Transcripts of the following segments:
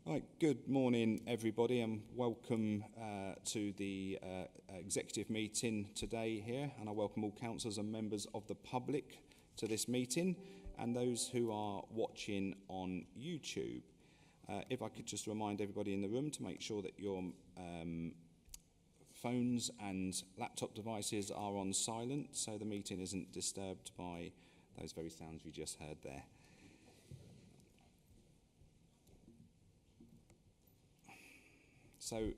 Right, good morning everybody and welcome to the executive meeting today here, and I welcome all councillors and members of the public to this meeting and those who are watching on YouTube. If I could just remind everybody in the room to make sure that your phones and laptop devices are on silent so the meeting isn't disturbed by those very sounds you just heard there. So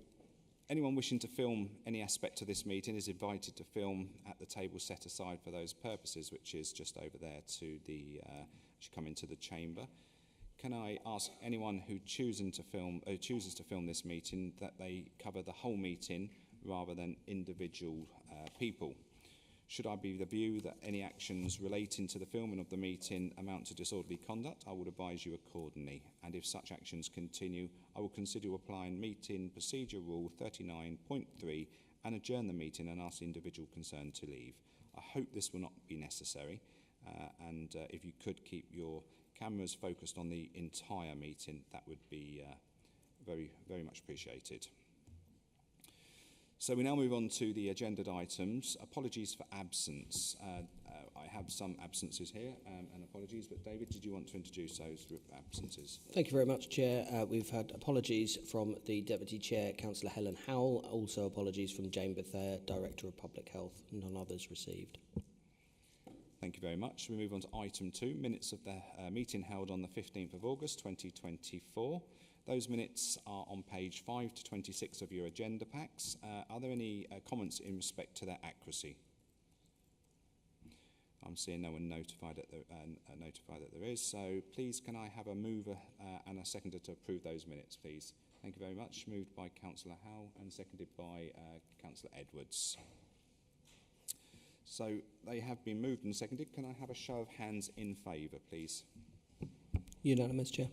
anyone wishing to film any aspect of this meeting is invited to film at the table set aside for those purposes, which is just over there to the as you come into the chamber. Can I ask anyone who chooses to film this meeting that they cover the whole meeting rather than individual people? Should I be of the view that any actions relating to the filming of the meeting amount to disorderly conduct, I would advise you accordingly. And if such actions continue, I will consider applying meeting procedure rule 39.3 and adjourn the meeting and ask the individual concerned to leave. I hope this will not be necessary. And if you could keep your cameras focused on the entire meeting, that would be very, very much appreciated. So we now move on to the agenda items. Apologies for absence. I have some absences here, and apologies, but David, did you want to introduce those absences? Thank you very much, Chair. We've had apologies from the Deputy Chair, Councillor Helen Howell, also apologies from Jane Bethair, Director of Public Health, none others received. Thank you very much. We move on to item 2, minutes of the meeting held on the 15th of August 2024. Those minutes are on page 5 to 26 of your agenda packs. Are there any comments in respect to their accuracy? I'm seeing no one notified that there is. So please, can I have a mover and a seconder to approve those minutes, please? Thank you very much. Moved by Councillor Howell and seconded by Councillor Edwards. So they have been moved and seconded. Can I have a show of hands in favour, please? Unanimous, Chair.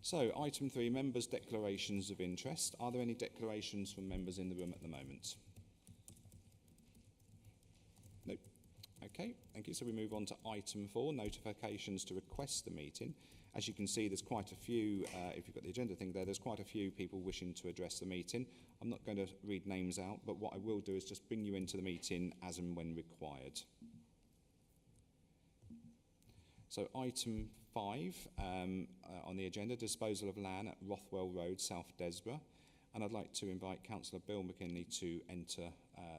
So, item 3, members' declarations of interest. Are there any declarations from members in the room at the moment? No. Okay, thank you. So we move on to item 4, notifications to request the meeting. As you can see, there's quite a few, if you've got the agenda thing there's quite a few people wishing to address the meeting. I'm not going to read names out, but what I will do is just bring you into the meeting as and when required. So item 5 on the agenda, disposal of land at Rothwell Road, South Desborough. And I'd like to invite Councillor Bill McKinley to enter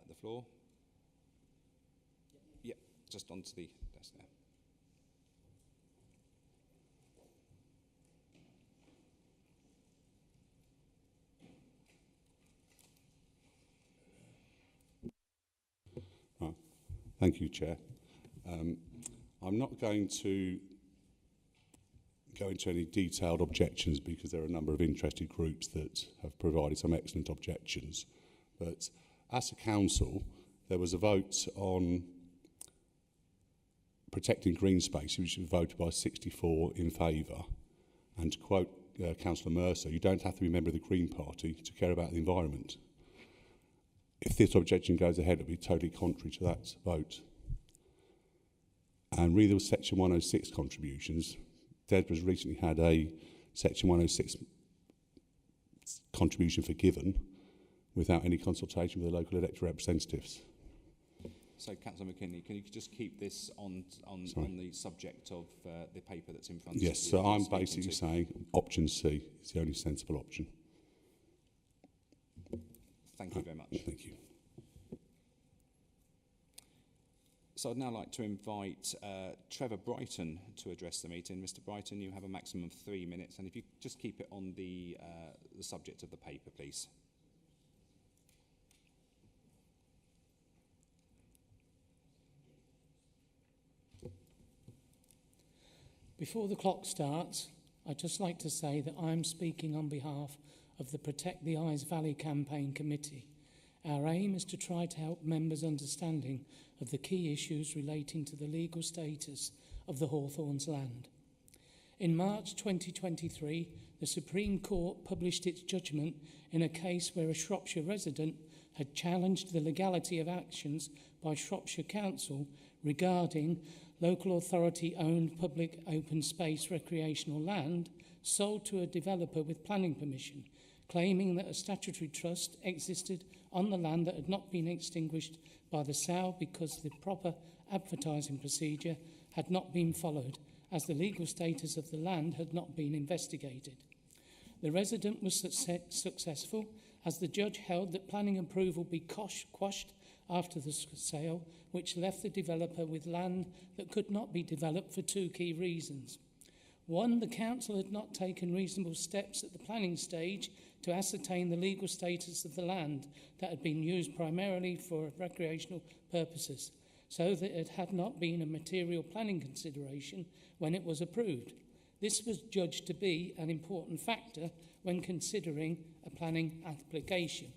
the floor. Yep, just onto the desk there. Right. Thank you, Chair. I'm not going to go into any detailed objections because there are a number of interested groups that have provided some excellent objections. But as a council, there was a vote on protecting green space, which was voted by 64 in favour. And to quote Councillor Mercer, you don't have to be a member of the Green Party to care about the environment. If this objection goes ahead, it will be totally contrary to that vote. And really, with Section 106 contributions, Desborough's recently had a Section 106 contribution forgiven without any consultation with the local elected representatives. So, Councillor McKinley, can you just keep this on the subject of the paper that's in front of you? Yes, so I'm basically saying option C is the only sensible option. Thank you very much. Thank you. So I'd now like to invite Trevor Brighton to address the meeting. Mr. Brighton, you have a maximum of 3 minutes, and if you just keep it on the subject of the paper, please. Before the clock starts, I'd just like to say that I'm speaking on behalf of the Protect the Eyes Valley Campaign Committee. Our aim is to try to help members' understanding of the key issues relating to the legal status of the Hawthorns land. In March 2023, the Supreme Court published its judgment in a case where a Shropshire resident had challenged the legality of actions by Shropshire Council regarding local authority-owned public open space recreational land sold to a developer with planning permission, claiming that a statutory trust existed on the land that had not been extinguished by the sale because the proper advertising procedure had not been followed, as the legal status of the land had not been investigated. The resident was successful, as the judge held that planning approval be quashed after the sale, which left the developer with land that could not be developed for two key reasons. One, the council had not taken reasonable steps at the planning stage to ascertain the legal status of the land that had been used primarily for recreational purposes, so that it had not been a material planning consideration when it was approved. This was judged to be an important factor when considering a planning application.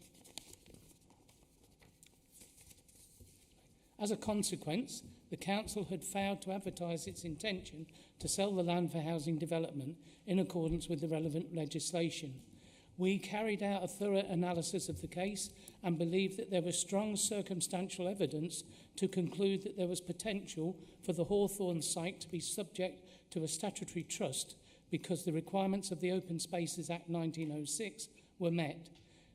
As a consequence, the council had failed to advertise its intention to sell the land for housing development in accordance with the relevant legislation. We carried out a thorough analysis of the case and believed that there was strong circumstantial evidence to conclude that there was potential for the Hawthorn site to be subject to a statutory trust because the requirements of the Open Spaces Act 1906 were met.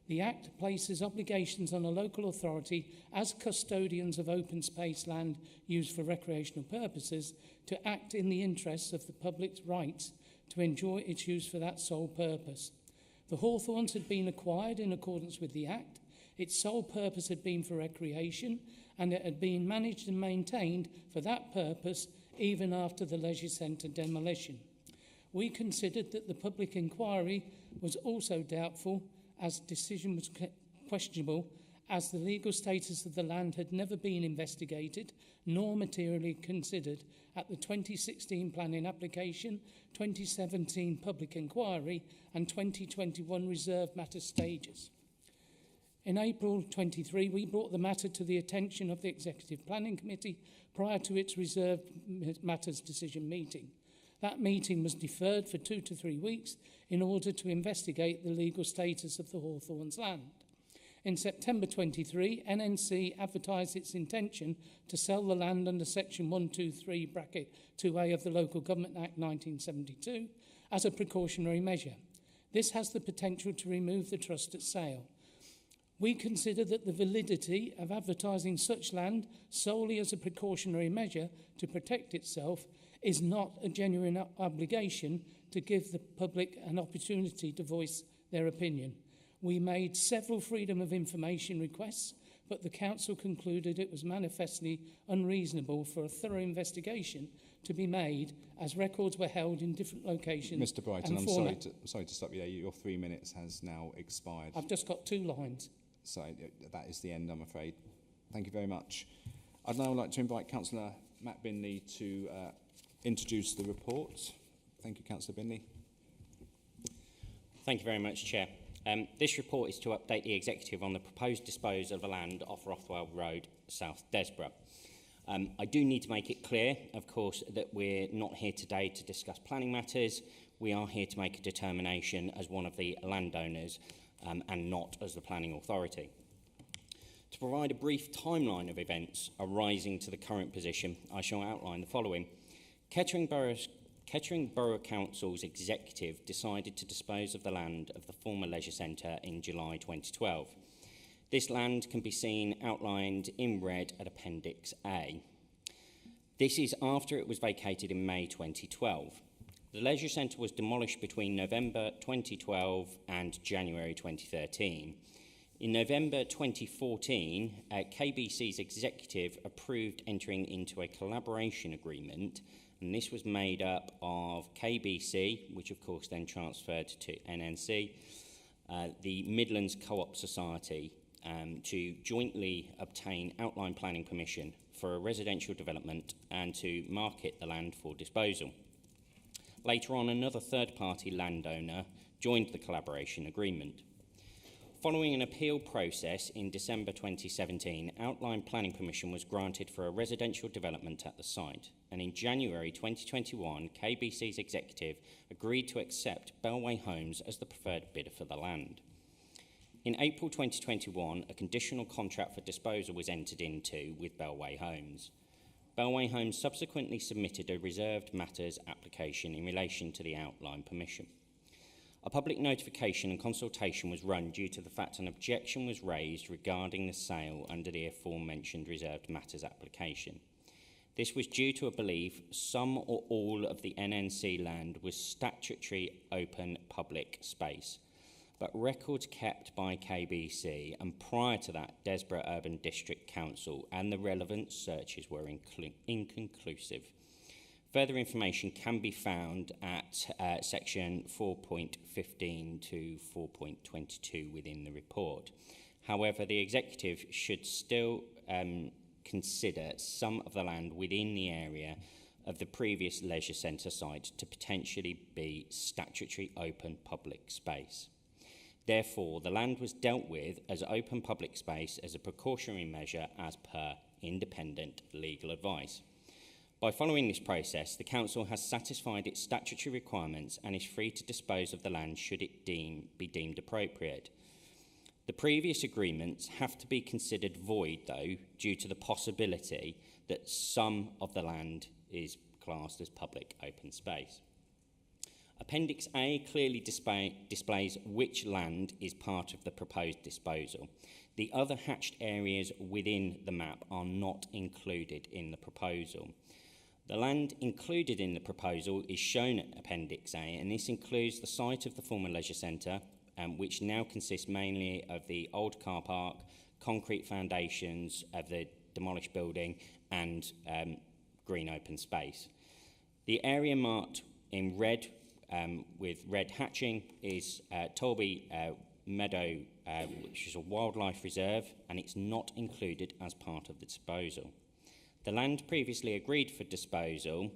The Act places obligations on a local authority as custodians of open space land used for recreational purposes to act in the interests of the public's rights to enjoy its use for that sole purpose. The Hawthorns had been acquired in accordance with the Act. Its sole purpose had been for recreation, and it had been managed and maintained for that purpose even after the leisure centre demolition. We considered that the public inquiry was also doubtful, as decision was questionable, as the legal status of the land had never been investigated nor materially considered at the 2016 planning application, 2017 public inquiry and 2021 reserve matter stages. In April 23, we brought the matter to the attention of the Executive Planning Committee prior to its reserved matters decision meeting. That meeting was deferred for 2 to 3 weeks in order to investigate the legal status of the Hawthorns land. In September 23, NNC advertised its intention to sell the land under Section 123 bracket 2A of the Local Government Act 1972 as a precautionary measure. This has the potential to remove the trust at sale. We consider that the validity of advertising such land solely as a precautionary measure to protect itself is not a genuine obligation to give the public an opportunity to voice their opinion. We made several freedom of information requests, but the council concluded it was manifestly unreasonable for a thorough investigation to be made, as records were held in different locations. Mr. Brighton, I'm sorry to stop you there. Your 3 minutes has now expired. I've just got 2 lines. So that is the end, I'm afraid. Thank you very much. I'd now like to invite Councillor Matt Binley to introduce the report. Thank you, Councillor Binley. Thank you very much, Chair. This report is to update the Executive on the proposed disposal of the land off Rothwell Road, South Desborough. I do need to make it clear, of course, that we're not here today to discuss planning matters. We are here to make a determination as one of the landowners and not as the planning authority. To provide a brief timeline of events arising to the current position, I shall outline the following. Kettering Borough Council's executive decided to dispose of the land of the former leisure centre in July 2012. This land can be seen outlined in red at Appendix A. This is after it was vacated in May 2012. The leisure centre was demolished between November 2012 and January 2013. In November 2014, KBC's executive approved entering into a collaboration agreement, and this was made up of KBC, which of course then transferred to NNC, the Midlands Co-op Society, to jointly obtain outline planning permission for a residential development and to market the land for disposal. Later on, another third-party landowner joined the collaboration agreement. Following an appeal process in December 2017, outline planning permission was granted for a residential development at the site, and in January 2021, KBC's executive agreed to accept Bellway Homes as the preferred bidder for the land. In April 2021, a conditional contract for disposal was entered into with Bellway Homes. Bellway Homes subsequently submitted a reserved matters application in relation to the outline permission. A public notification and consultation was run due to the fact an objection was raised regarding the sale under the aforementioned reserved matters application. This was due to a belief some or all of the NNC land was statutory open public space, but records kept by KBC and prior to that Desborough Urban District Council and the relevant searches were inconclusive. Further information can be found at section 4.15 to 4.22 within the report. However, the executive should still consider some of the land within the area of the previous leisure centre site to potentially be statutory open public space. Therefore, the land was dealt with as open public space as a precautionary measure as per independent legal advice. By following this process, the Council has satisfied its statutory requirements and is free to dispose of the land should it be deemed appropriate. The previous agreements have to be considered void, though, due to the possibility that some of the land is classed as public open space. Appendix A clearly displays which land is part of the proposed disposal. The other hatched areas within the map are not included in the proposal. The land included in the proposal is shown at Appendix A, and this includes the site of the former leisure centre, which now consists mainly of the old car park, concrete foundations of the demolished building, and green open space. The area marked in red with red hatching is Tolby Meadow, which is a wildlife reserve, and it's not included as part of the disposal. The land previously agreed for disposal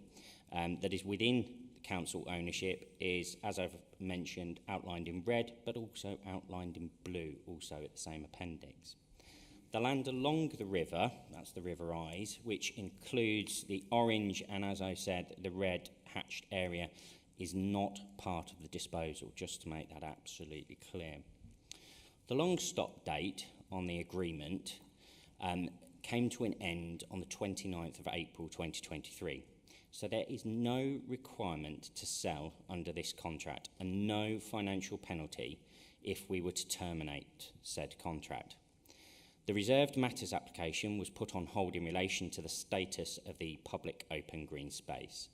that is within the council ownership is, as I've mentioned, outlined in red, but also outlined in blue, also at the same appendix. The land along the river, that's the River Eyes, which includes the orange and, as I said, the red hatched area, is not part of the disposal, just to make that absolutely clear. The long stop date on the agreement came to an end on the 29th of April 2023. So there is no requirement to sell under this contract and no financial penalty if we were to terminate said contract. The reserved matters application was put on hold in relation to the status of the public open green space.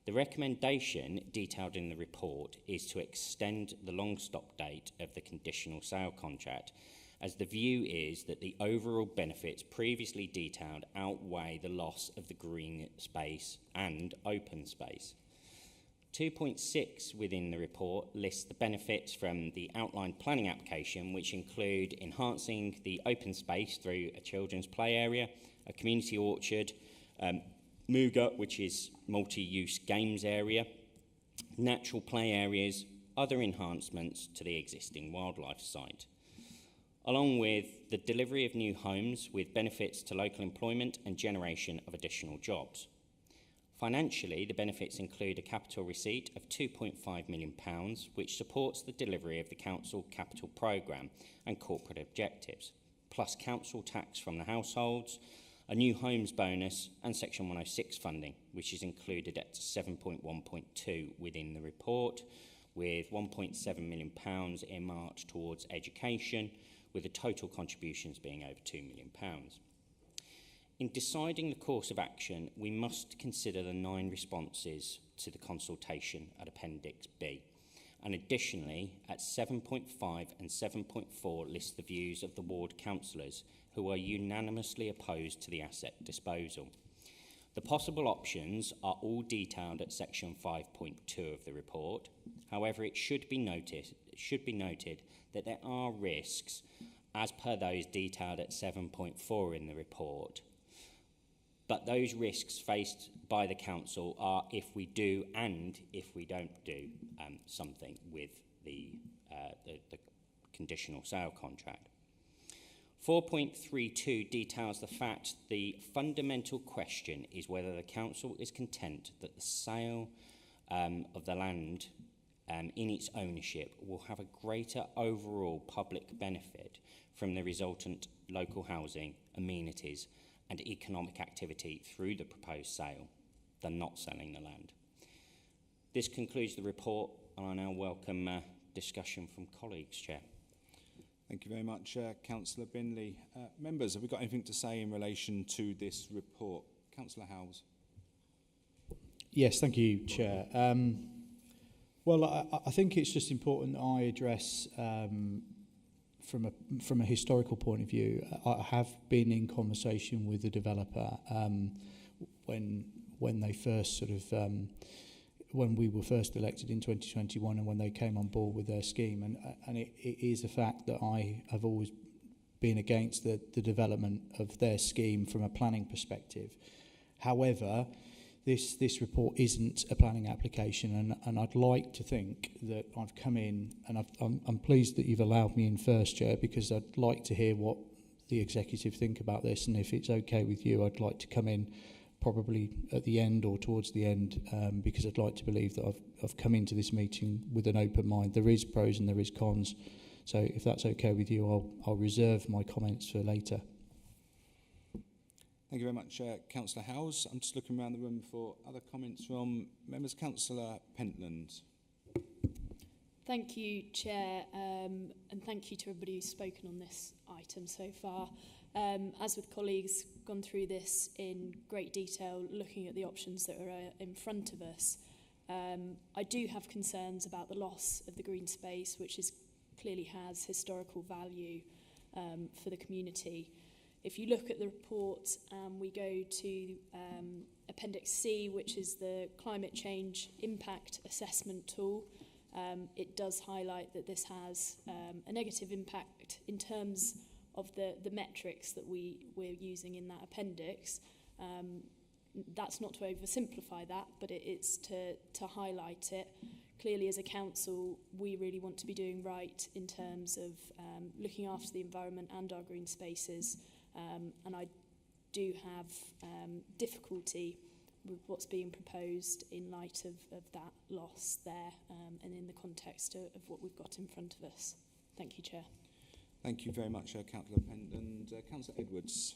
The recommendation detailed in the report is to extend the long stop date of the conditional sale contract, as the view is that the overall benefits previously detailed outweigh the loss of the green space and open space. 2.6 within the report lists the benefits from the outline planning application, which include enhancing the open space through a children's play area, a community orchard, Mooga, which is multi-use games area, natural play areas, other enhancements to the existing wildlife site, along with the delivery of new homes with benefits to local employment and generation of additional jobs. Financially, the benefits include a capital receipt of £2.5 million, which supports the delivery of the council capital programme and corporate objectives, plus council tax from the households, a new homes bonus and Section 106 funding, which is included at 7.1.2 within the report, with £1.7 million earmarked towards education, with the total contributions being over £2 million. In deciding the course of action, we must consider the 9 responses to the consultation at Appendix B, and additionally, at 7.5 and 7.4 list the views of the ward councillors who are unanimously opposed to the asset disposal. The possible options are all detailed at section 5.2 of the report. However, it should be noted that there are risks, as per those detailed at 7.4 in the report, but those risks faced by the council are if we do and if we don't do something with the conditional sale contract. 4.32 details the fact the fundamental question is whether the council is content that the sale of the land in its ownership will have a greater overall public benefit from the resultant local housing, amenities and economic activity through the proposed sale than not selling the land. This concludes the report, and I now welcome discussion from colleagues, Chair. Thank you very much, Councillor Binley. Members, have we got anything to say in relation to this report? Councillor Howes. Yes, thank you, Chair. Well, I think it's just important that I address, from a historical point of view, I have been in conversation with the developer when they first sort of when we were first elected in 2021 and when they came on board with their scheme, and it is a fact that I have always been against the development of their scheme from a planning perspective. However, this report isn't a planning application, and I'd like to think that I've come in, and I'm pleased that you've allowed me in first, Chair, because I'd like to hear what the executive think about this, and if it's okay with you, I'd like to come in probably at the end or towards the end, because I'd like to believe that I've come into this meeting with an open mind. There is pros and there is cons, so if that's okay with you, I'll reserve my comments for later. Thank you very much, Councillor Howes. I'm just looking around the room for other comments from members. Councillor Pentland. Thank you, Chair, and thank you to everybody who's spoken on this item so far. As with colleagues, gone through this in great detail, looking at the options that are in front of us. I do have concerns about the loss of the green space, which clearly has historical value for the community. If you look at the report, we go to Appendix C, which is the Climate Change Impact Assessment Tool. It does highlight that this has a negative impact in terms of the metrics that we're using in that appendix. That's not to oversimplify that, but it's to highlight it. Clearly, as a council, we really want to be doing right in terms of looking after the environment and our green spaces. And I do have difficulty with what's being proposed in light of that loss there and in the context of what we've got in front of us. Thank you, Chair. Thank you very much, Councillor Pentland. Councillor Edwards.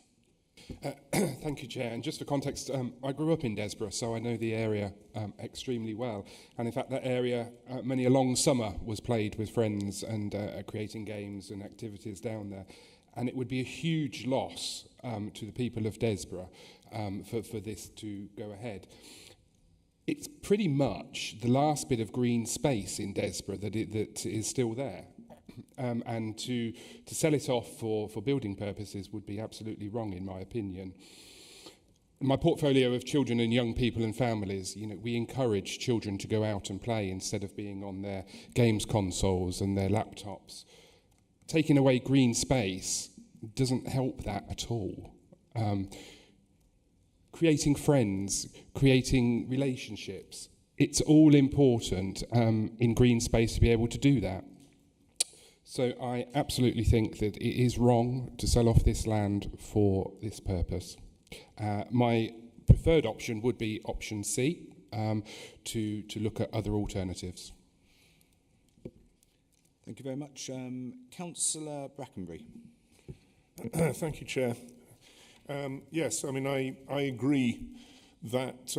Thank you, Chair. And just for context, I grew up in Desborough, so I know the area extremely well. And in fact, that area, many a long summer was played with friends and creating games and activities down there. And it would be a huge loss to the people of Desborough for this to go ahead. It's pretty much the last bit of green space in Desborough that is still there. And to sell it off for building purposes would be absolutely wrong, in my opinion. In my portfolio of children and young people and families, we encourage children to go out and play instead of being on their games consoles and their laptops. Taking away green space doesn't help that at all. Creating friends, creating relationships, it's all important in green space to be able to do that. So I absolutely think that it is wrong to sell off this land for this purpose. My preferred option would be option C, to look at other alternatives. Thank you very much. Councillor Brackenbury. Thank you, Chair. Yes, I mean, I agree that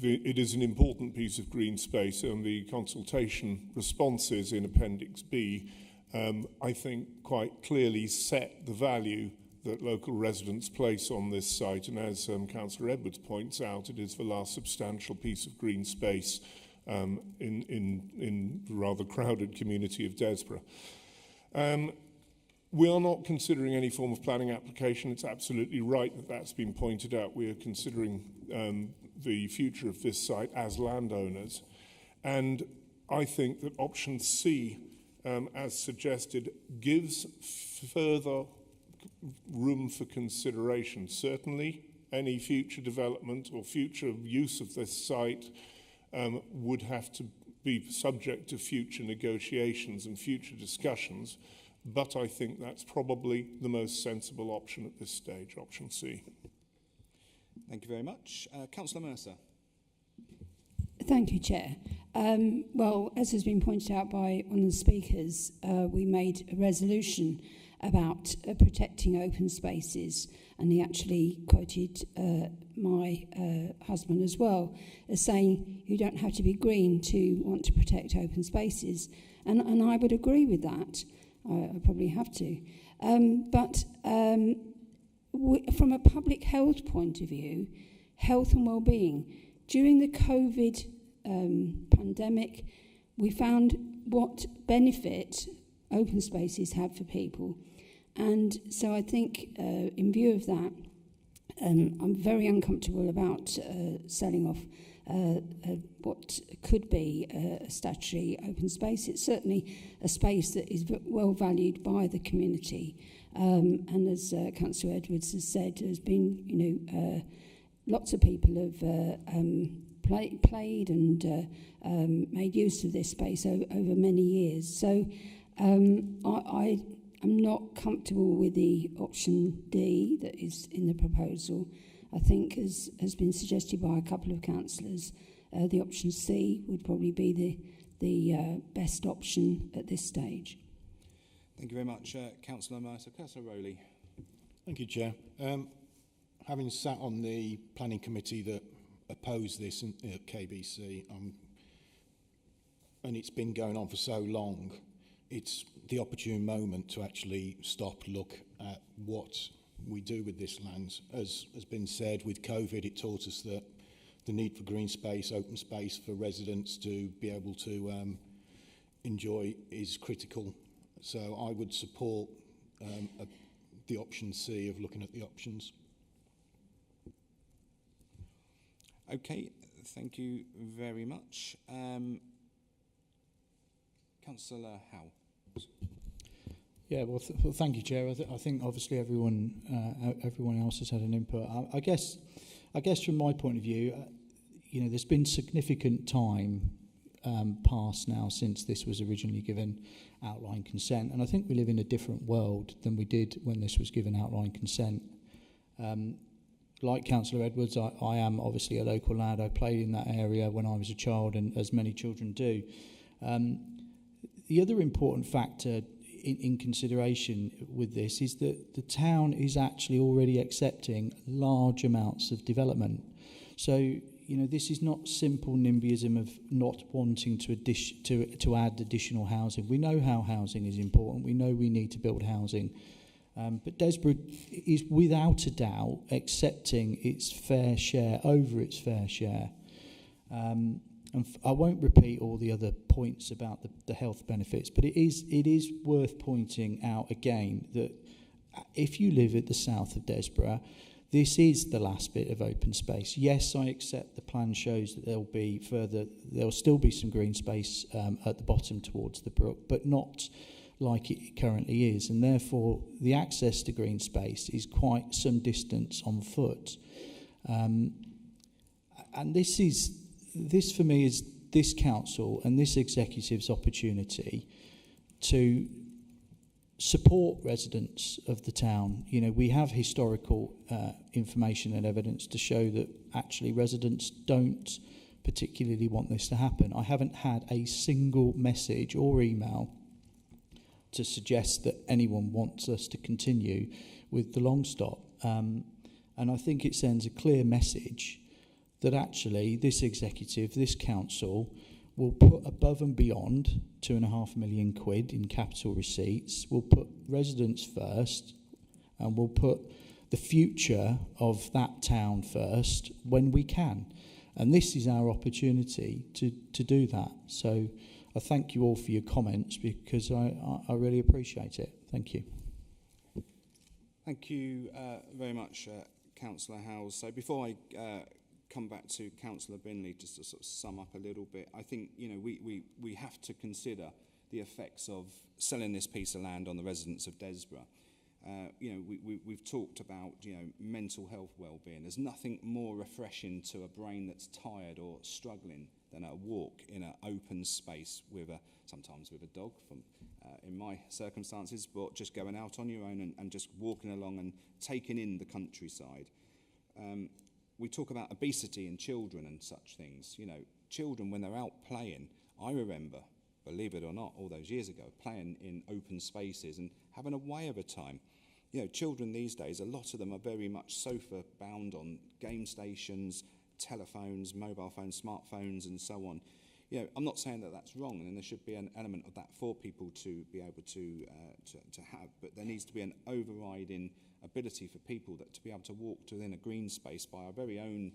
it is an important piece of green space, and the consultation responses in Appendix B, I think, quite clearly set the value that local residents place on this site. And as Councillor Edwards points out, it is the last substantial piece of green space in the rather crowded community of Desborough. We are not considering any form of planning application. It's absolutely right that that's been pointed out. We are considering the future of this site as landowners. And I think that option C, as suggested, gives further room for consideration. Certainly, any future development or future use of this site would have to be subject to future negotiations and future discussions, but I think that's probably the most sensible option at this stage, option C. Thank you very much. Councillor Mercer. Thank you, Chair. Well, as has been pointed out by one of the speakers, we made a resolution about protecting open spaces, and he actually quoted my husband as well as saying you don't have to be green to want to protect open spaces, and I would agree with that. I probably have to. But from a public health point of view, health and well-being, during the COVID pandemic, we found what benefit open spaces have for people. And so I think in view of that, I'm very uncomfortable about selling off what could be a statutory open space. It's certainly a space that is well valued by the community. And as Councillor Edwards has said, there's been, lots of people have played and made use of this space over many years. So I'm not comfortable with the option D that is in the proposal. I think, as has been suggested by a couple of councillors, the option C would probably be the best option at this stage. Thank you very much, Councillor Mercer. Councillor Rowley. Thank you, Chair. Having sat on the planning committee that opposed this at KBC, and it's been going on for so long, it's the opportune moment to actually stop, look at what we do with this land. As has been said, with COVID, it taught us that the need for green space, open space for residents to be able to enjoy is critical. So I would support the option C of looking at the options. Okay, thank you very much. Councillor Howe. Yeah, well, thank you, Chair. I think obviously everyone else has had an input. I guess from my point of view, there's been significant time passed now since this was originally given outline consent, and I think we live in a different world than we did when this was given outline consent. Like Councillor Edwards, I am obviously a local lad. I played in that area when I was a child, and as many children do. The other important factor in consideration with this is that the town is actually already accepting large amounts of development. So, this is not simple NIMBYism of not wanting to add additional housing. We know how housing is important. We know we need to build housing. But Desborough is without a doubt accepting its fair share over its fair share. And I won't repeat all the other points about the health benefits, but it is worth pointing out again that if you live at the south of Desborough, this is the last bit of open space. Yes, I accept the plan shows that there'll still be some green space at the bottom towards the brook, but not like it currently is, and therefore the access to green space is quite some distance on foot. And this for me is this council and this executive's opportunity to support residents of the town. We have historical information and evidence to show that actually residents don't particularly want this to happen. I haven't had a single message or email to suggest that anyone wants us to continue with the long stop. And I think it sends a clear message that actually this executive, this council, will put above and beyond £2.5 million in capital receipts, will put residents first, and will put the future of that town first when we can. And this is our opportunity to do that. So I thank you all for your comments because I really appreciate it. Thank you. Thank you very much, Councillor Howes. So before I come back to Councillor Binley, just to sort of sum up a little bit, I think we have to consider the effects of selling this piece of land on the residents of Desborough. We've talked about mental health well-being. There's nothing more refreshing to a brain that's tired or struggling than a walk in an open space sometimes with a dog, in my circumstances, but just going out on your own and just walking along and taking in the countryside. We talk about obesity in children and such things. children, when they're out playing, I remember, believe it or not, all those years ago, playing in open spaces and having a way of a time. You know, children these days, a lot of them are very much sofa bound on game stations, telephones, mobile phones, smartphones, and so on. You know, I'm not saying that that's wrong, and there should be an element of that for people to be able to have, but there needs to be an overriding ability for people that to be able to walk within a green space by our very own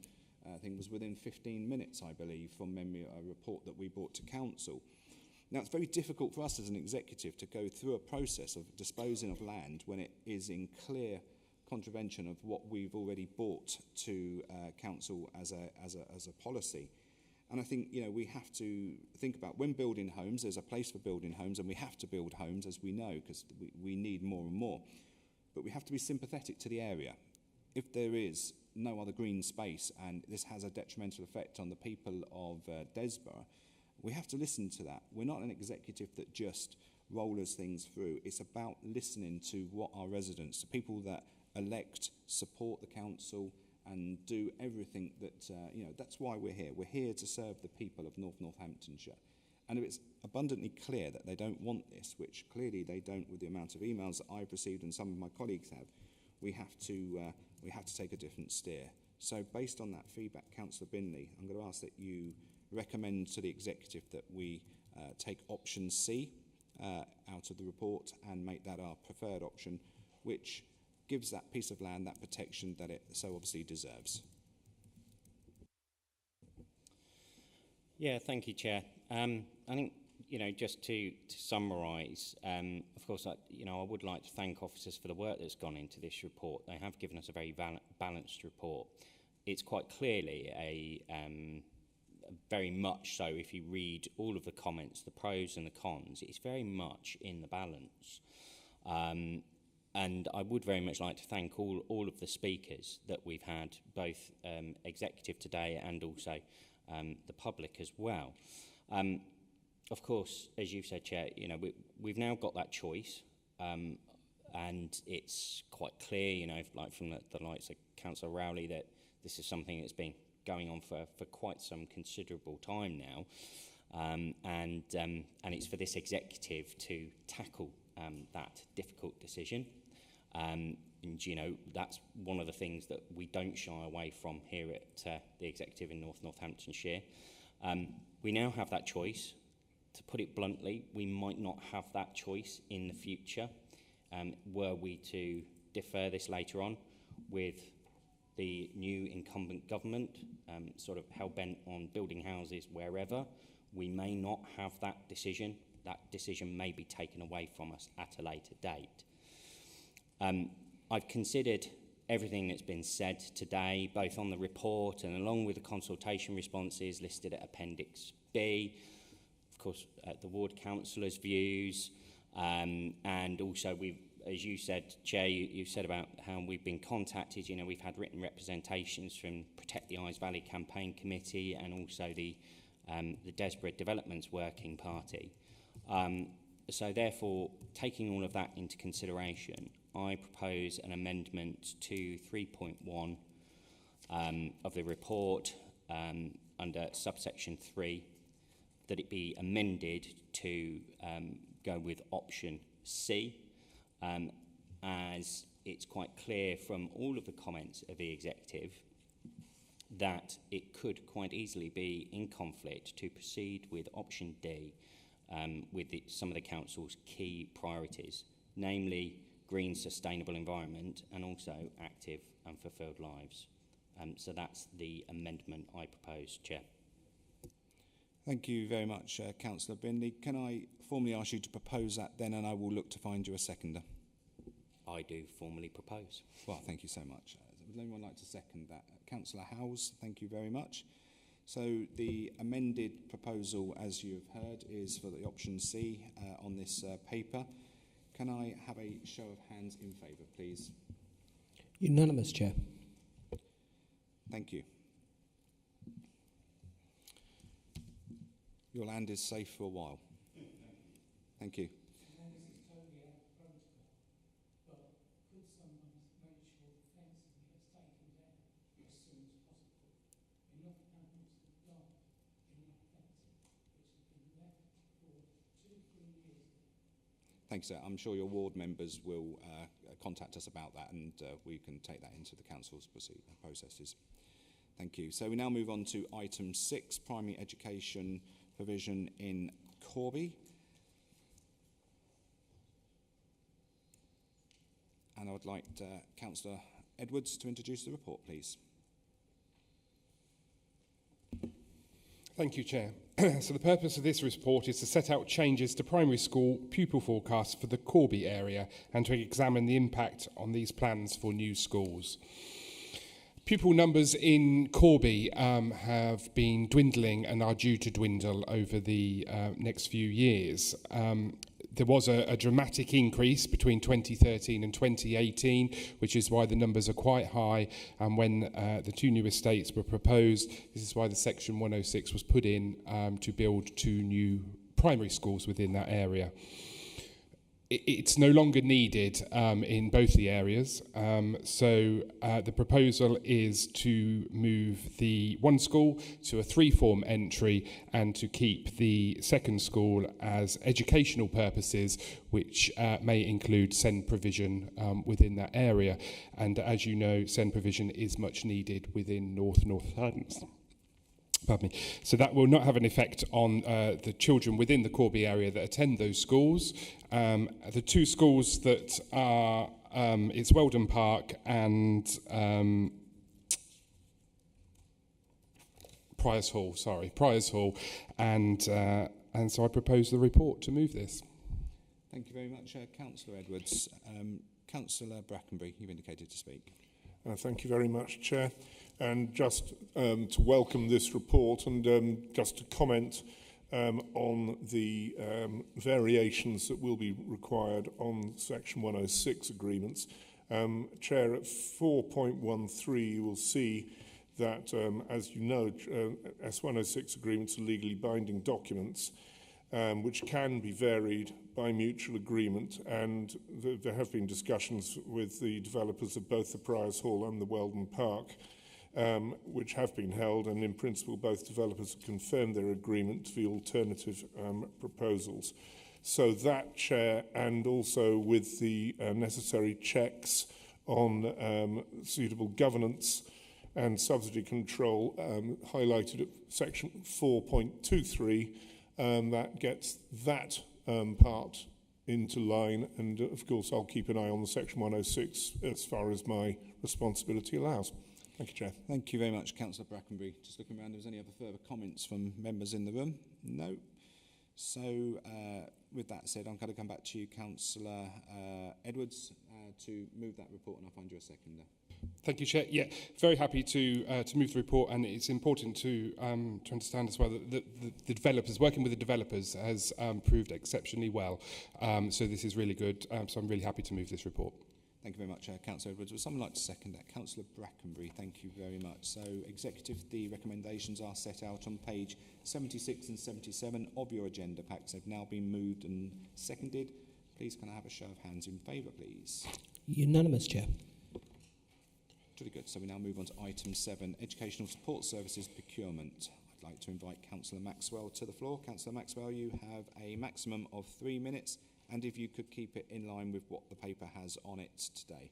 thing was within 15 minutes, I believe, from memory, a report that we brought to council. Now, it's very difficult for us as an executive to go through a process of disposing of land when it is in clear contravention of what we've already brought to council as a policy. And I think, you know, we have to think about when building homes, there's a place for building homes, and we have to build homes, as we know, because we need more and more. But we have to be sympathetic to the area. If there is no other green space and this has a detrimental effect on the people of Desborough, we have to listen to that. We're not an executive that just rollers things through. It's about listening to what our residents, the people that elect, support the council, and do everything that, you know, that's why we're here. We're here to serve the people of North Northamptonshire. And if it's abundantly clear that they don't want this, which clearly they don't with the amount of emails that I've received and some of my colleagues have, we have to take a different steer. So based on that feedback, Councillor Binley, I'm going to ask that you recommend to the executive that we take option C out of the report and make that our preferred option, which gives that piece of land that protection that it so obviously deserves. Yeah, thank you, Chair. I think, you know, just to summarise, of course, I would like to thank officers for the work that's gone into this report. They have given us a very balanced report. It's quite clearly a very much so, if you read all of the comments, the pros and the cons, it's very much in the balance. And I would very much like to thank all of the speakers that we've had, both executive today and also the public as well. Of course, as you've said, Chair, you know, we've now got that choice, and it's quite clear, you know, like from the likes of Councillor Rowley, that this is something that's been going on for quite some considerable time now, and it's for this executive to tackle that difficult decision. And, you know, that's one of the things that we don't shy away from here at the executive in North Northamptonshire. We now have that choice. To put it bluntly, we might not have that choice in the future were we to defer this later on with the new incumbent government sort of hell-bent on building houses wherever. We may not have that decision. That decision may be taken away from us at a later date. I've considered everything that's been said today, both on the report and along with the consultation responses listed at Appendix B, of course, the ward councillors' views, and also we've, as you said, Chair, you said about how we've been contacted. You know, we've had written representations from Protect the Ives Valley Campaign Committee and also the Desborough Developments Working Party. So therefore, taking all of that into consideration, I propose an amendment to 3.1 of the report under subsection 3, that it be amended to go with option C, as it's quite clear from all of the comments of the executive that it could quite easily be in conflict to proceed with option D with some of the council's key priorities, namely green, sustainable environment and also active and fulfilled lives. So that's the amendment I propose, Chair. Thank you very much, Councillor Binley. Can I formally ask you to propose that then, and I will look to find you a seconder? I do formally propose. Well, thank you so much. Would anyone like to second that? Councillor Howes, thank you very much. So the amended proposal, as you have heard, is for the option C on this paper. Can I have a show of hands in favour, please? Unanimous, Chair. Thank you. Your land is safe for a while. Thank you. Thanks, sir. I'm sure your ward members will contact us about that, and we can take that into the council's processes. Thank you. So we now move on to item 6, primary education provision in Corby. And I would like Councillor Edwards to introduce the report, please. Thank you, Chair. So the purpose of this report is to set out changes to primary school pupil forecasts for the Corby area and to examine the impact on these plans for new schools. Pupil numbers in Corby have been dwindling and are due to dwindle over the next few years. There was a dramatic increase between 2013 and 2018, which is why the numbers are quite high. And when the 2 new estates were proposed, this is why the Section 106 was put in to build 2 new primary schools within that area. It's no longer needed in both the areas. So the proposal is to move the 1 school to a 3-form entry and to keep the 2nd school as educational purposes, which may include SEND provision within that area. And as you know, SEND provision is much needed within North Hadlands. Pardon me. So that will not have an effect on the children within the Corby area that attend those schools. The 2 schools that are, it's Weldon Park and Priors Hall, and so I propose the report to move this. Thank you very much, Councillor Edwards. Councillor Brackenbury, you've indicated to speak. Thank you very much, Chair. And just to welcome this report and just to comment on the variations that will be required on Section 106 agreements. Chair, at 4.13 you will see that, as you know, S106 agreements are legally binding documents which can be varied by mutual agreement, and there have been discussions with the developers of both the Priors Hall and the Weldon Park, which have been held, and in principle both developers have confirmed their agreement to the alternative proposals. So that, Chair, and also with the necessary checks on suitable governance and subsidy control highlighted at section 4.23, that gets that part into line, and of course I'll keep an eye on the section 106 as far as my responsibility allows. Thank you, Chair. Thank you very much, Councillor Brackenbury. Just looking around, if there's any other further comments from members in the room? No. So with that said, I'm going to come back to you, Councillor Edwards, to move that report, and I'll find you a seconder. Thank you, Chair. Yeah, very happy to move the report, and it's important to understand as well that the developers, working with the developers, has proved exceptionally well. So this is really good. So I'm really happy to move this report. Thank you very much, Councillor Edwards. Would someone like to second that? Councillor Brackenbury, thank you very much. So, Executive, the recommendations are set out on page 76 and 77 of your agenda packs. They've now been moved and seconded. Please, can I have a show of hands in favour, please? Unanimous, Chair. Really good. So we now move on to item 7, Educational Support Services Procurement. I'd like to invite Councillor Maxwell to the floor. Councillor Maxwell, you have a maximum of 3 minutes, and if you could keep it in line with what the paper has on it today.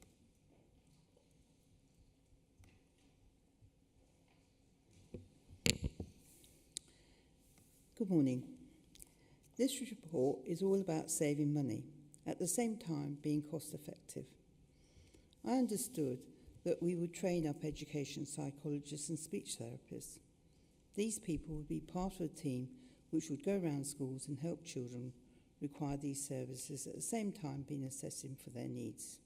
Good morning. This report is all about saving money, at the same time being cost effective. I understood that we would train up education psychologists and speech therapists. These people would be part of a team which would go around schools and help children require these services, at the same time being assessing for their needs.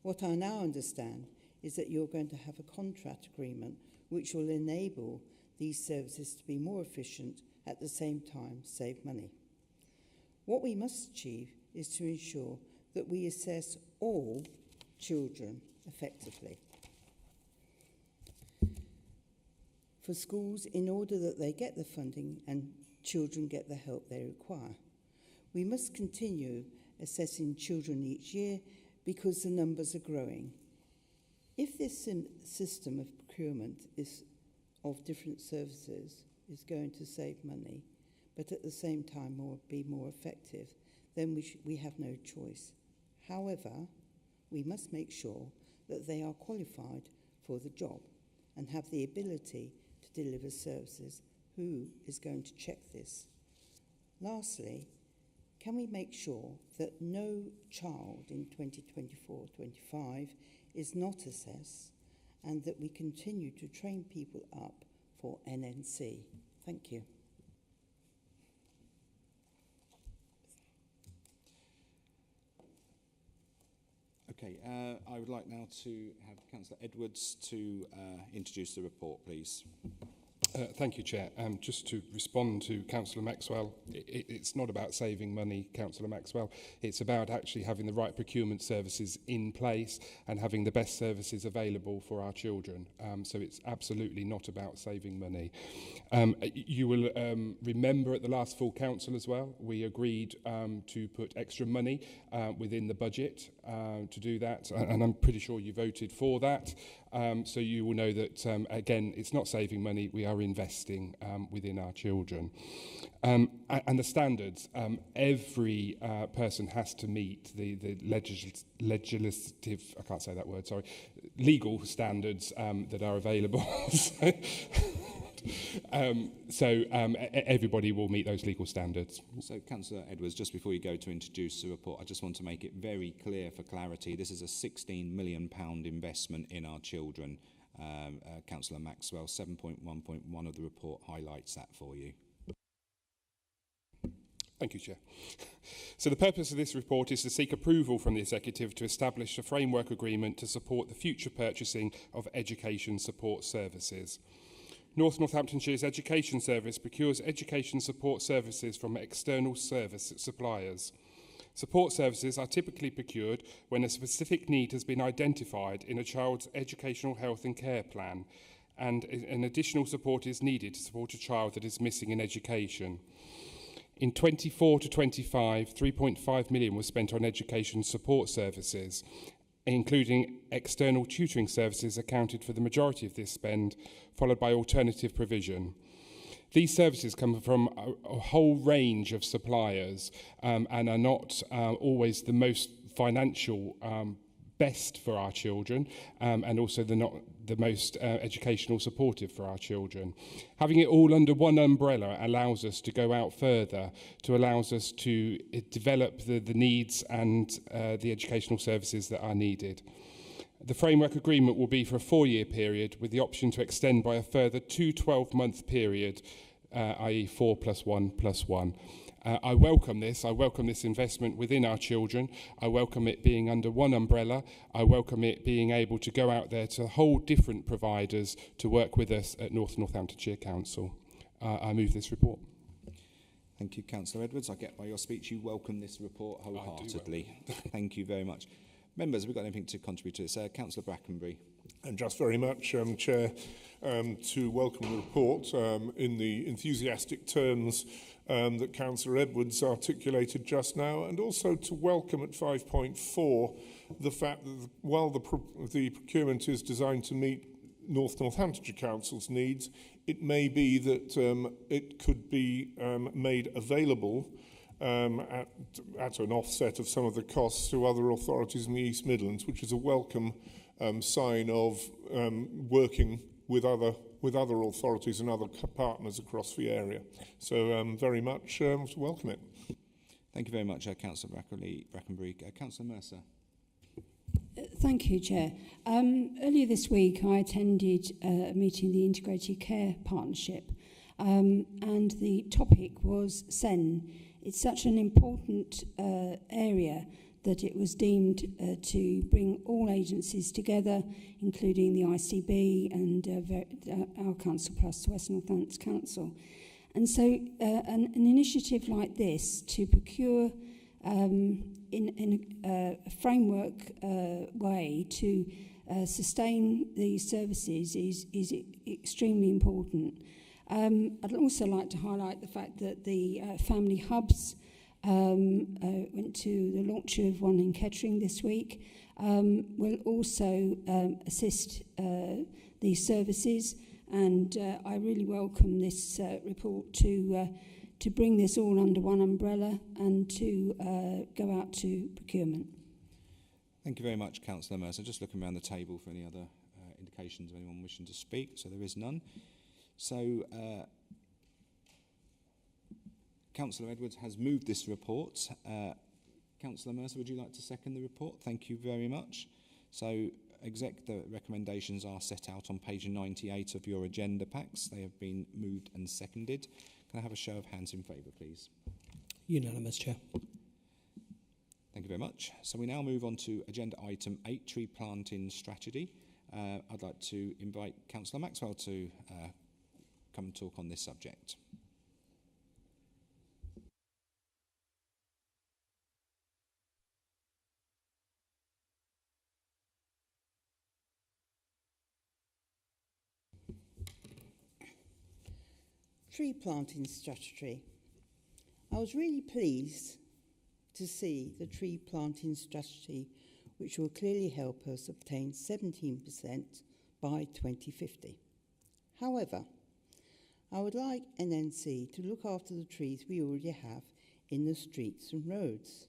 What I now understand is that you're going to have a contract agreement which will enable these services to be more efficient, at the same time save money. What we must achieve is to ensure that we assess all children effectively. For schools, in order that they get the funding and children get the help they require. We must continue assessing children each year because the numbers are growing. If this system of procurement of different services is going to save money, but at the same time be more effective, then we have no choice. However, we must make sure that they are qualified for the job and have the ability to deliver services. Who is going to check this? Lastly, can we make sure that no child in 2024-25 is not assessed, and that we continue to train people up for NNC? Thank you. Okay, I would like now to have Councillor Edwards to introduce the report, please. Thank you, Chair. Just to respond to Councillor Maxwell, it's not about saving money, Councillor Maxwell. It's about actually having the right procurement services in place and having the best services available for our children. So it's absolutely not about saving money. You will remember at the last full council as well, we agreed to put extra money within the budget to do that, and I'm pretty sure you voted for that. So you will know that, again, it's not saving money, we are investing within our children. And the standards, every person has to meet the legislative, I can't say that word, sorry, legal standards that are available. So everybody will meet those legal standards. So, Councillor Edwards, just before you go to introduce the report, I just want to make it very clear for clarity, this is a £16 million investment in our children. Councillor Maxwell, 7.1.1 of the report highlights that for you. Thank you, Chair. So the purpose of this report is to seek approval from the Executive to establish a framework agreement to support the future purchasing of education support services. North Northamptonshire's Education Service procures education support services from external service suppliers. Support services are typically procured when a specific need has been identified in a child's educational health and care plan, and an additional support is needed to support a child that is missing in education. In 24 to 25, 3.5 million was spent on education support services, including external tutoring services accounted for the majority of this spend, followed by alternative provision. These services come from a whole range of suppliers and are not always the most financial best for our children, and also they're not the most educational supportive for our children. Having it all under one umbrella allows us to go out further, allows us to develop the needs and the educational services that are needed. The framework agreement will be for a 4-year period with the option to extend by a further 2 12-month period, i.e. 4 + 1 + 1. I welcome this. I welcome this investment within our children. I welcome it being under one umbrella. I welcome it being able to go out there to whole different providers to work with us at North Northamptonshire Council. I move this report. Thank you, Councillor Edwards. I get by your speech you welcome this report wholeheartedly. Thank you very much. Members, have we got anything to contribute to this? Councillor Brackenbury. And just very much, Chair, to welcome the report in the enthusiastic terms that Councillor Edwards articulated just now, and also to welcome at 5.4 the fact that while the procurement is designed to meet North Northamptonshire Council's needs, it may be that it could be made available at an offset of some of the costs to other authorities in the East Midlands, which is a welcome sign of working with other authorities and other partners across the area. So very much welcome it. Thank you very much, Councillor Brackenbury. Councillor Mercer. Thank you, Chair. Earlier this week, I attended a meeting of the Integrated Care Partnership, and the topic was SEN. It's such an important area that it was deemed to bring all agencies together, including the ICB and our council plus West Northampton Council. And so an initiative like this to procure in a framework way to sustain these services is extremely important. I'd also like to highlight the fact that the family hubs went to the launch of one in Kettering this week, will also assist these services, and I really welcome this report to to bring this all under one umbrella and to go out to procurement. Thank you very much, Councillor Mercer. Just looking around the table for any other indications of anyone wishing to speak. So there is none. So Councillor Edwards has moved this report. Councillor Mercer, would you like to second the report? Thank you very much. So the recommendations are set out on page 98 of your agenda packs. They have been moved and seconded. Can I have a show of hands in favour, please? Unanimous, Chair. Thank you very much. So we now move on to agenda item 8, tree planting strategy. I'd like to invite Councillor Maxwell to come and talk on this subject. Tree planting strategy. I was really pleased to see the tree planting strategy, which will clearly help us obtain 17% by 2050. However, I would like NNC to look after the trees we already have in the streets and roads.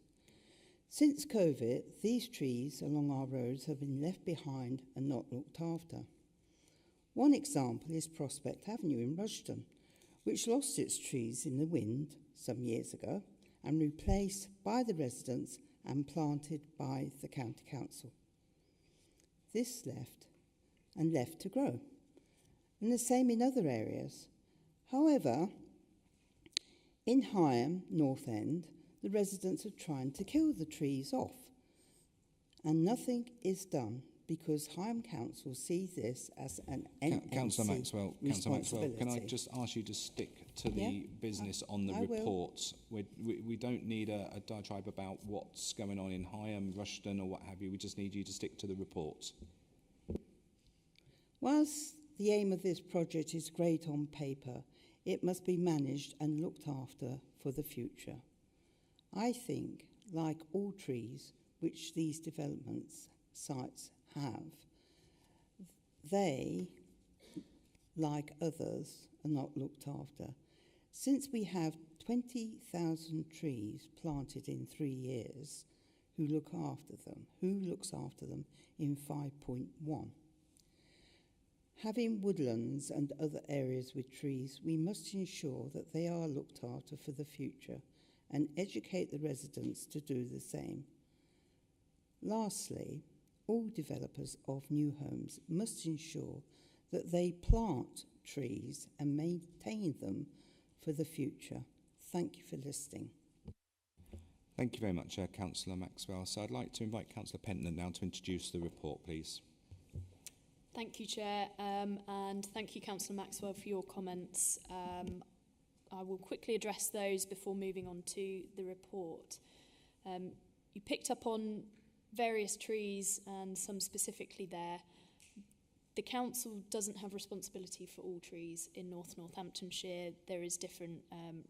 Since COVID, these trees along our roads have been left behind and not looked after. One example is Prospect Avenue in Rushden, which lost its trees in the wind some years ago and replaced by the residents and planted by the County Council. This left to grow, and the same in other areas. However, in Higham, North End, the residents are trying to kill the trees off, and nothing is done because Higham Council sees this as an NNC Councillor Maxwell, can I just ask you to stick to the business on the reports? We don't need a diatribe about what's going on in Higham, Rushden or what have you. We just need you to stick to the reports. Whilst the aim of this project is great on paper, it must be managed and looked after for the future. I think, like all trees which these developments sites have, they, like others, are not looked after. Since we have 20,000 trees planted in 3 years, who looks after them in 5.1? Having woodlands and other areas with trees, we must ensure that they are looked after for the future and educate the residents to do the same. Lastly, all developers of new homes must ensure that they plant trees and maintain them for the future. Thank you for listening. Thank you very much, Councillor Maxwell. So I'd like to invite Councillor Pentland now to introduce the report, please. Thank you, Chair, and thank you, Councillor Maxwell, for your comments. I will quickly address those before moving on to the report. You picked up on various trees and some specifically there. The council doesn't have responsibility for all trees in North Northamptonshire. There is different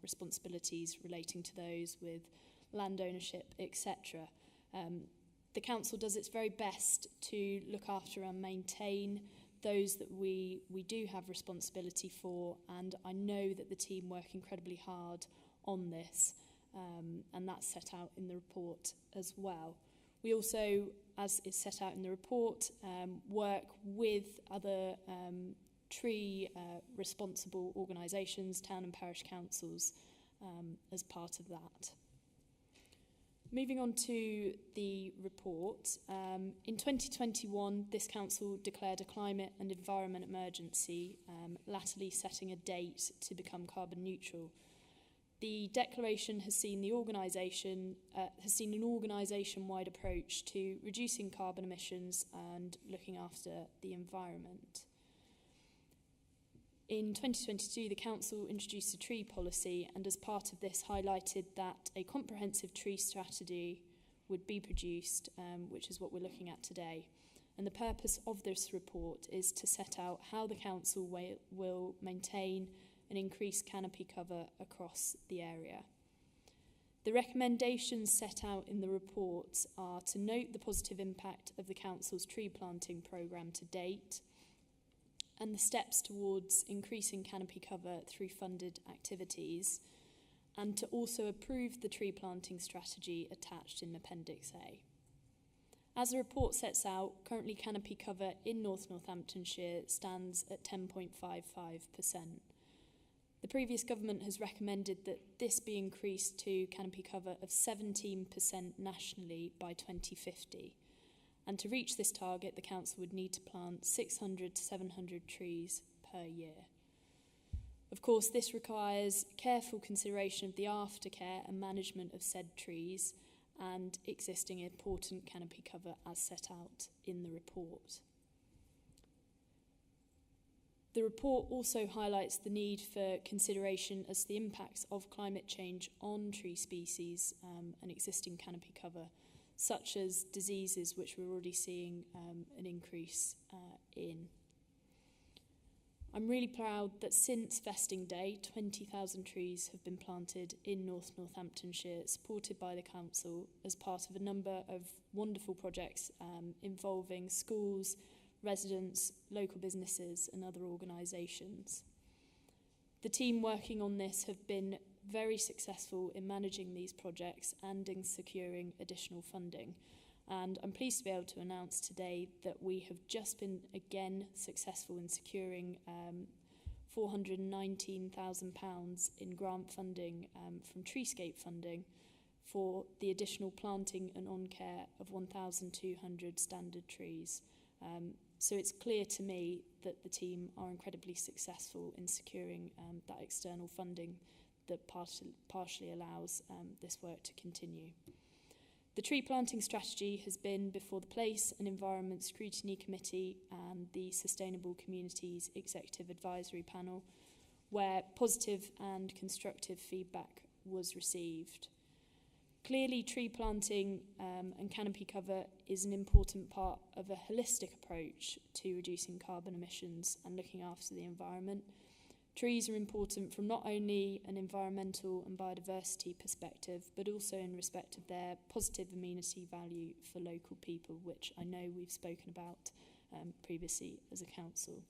responsibilities relating to those with land ownership, etc. The council does its very best to look after and maintain those that we do have responsibility for, and I know that the team work incredibly hard on this, and that's set out in the report as well. We also, as is set out in the report, work with other tree responsible organisations, town and parish councils, as part of that. Moving on to the report, in 2021 this council declared a climate and environment emergency, latterly setting a date to become carbon neutral. The declaration has seen an organisation-wide approach to reducing carbon emissions and looking after the environment. In 2022, the Council introduced a tree policy and as part of this highlighted that a comprehensive tree strategy would be produced, which is what we're looking at today. And the purpose of this report is to set out how the Council will maintain and increase canopy cover across the area. The recommendations set out in the report are to note the positive impact of the Council's tree planting programme to date and the steps towards increasing canopy cover through funded activities, and to also approve the tree planting strategy attached in Appendix A. As the report sets out, currently canopy cover in North Northamptonshire stands at 10.55%. The previous government has recommended that this be increased to canopy cover of 17% nationally by 2050. And to reach this target, the council would need to plant 600 to 700 trees per year. Of course, this requires careful consideration of the aftercare and management of said trees and existing important canopy cover as set out in the report. The report also highlights the need for consideration as to the impacts of climate change on tree species and existing canopy cover, such as diseases which we're already seeing an increase in. I'm really proud that since vesting day, 20,000 trees have been planted in North Northamptonshire, supported by the council as part of a number of wonderful projects involving schools, residents, local businesses and other organisations. The team working on this have been very successful in managing these projects and in securing additional funding. And I'm pleased to be able to announce today that we have just been again successful in securing £419,000 in grant funding from Treescape funding for the additional planting and on-care of 1,200 standard trees. So it's clear to me that the team are incredibly successful in securing that external funding that partially allows this work to continue. The tree planting strategy has been before the Place and Environment Scrutiny Committee and the Sustainable Communities Executive Advisory Panel, where positive and constructive feedback was received. Clearly, tree planting and canopy cover is an important part of a holistic approach to reducing carbon emissions and looking after the environment. Trees are important from not only an environmental and biodiversity perspective, but also in respect of their positive amenity value for local people, which I know we've spoken about previously as a council.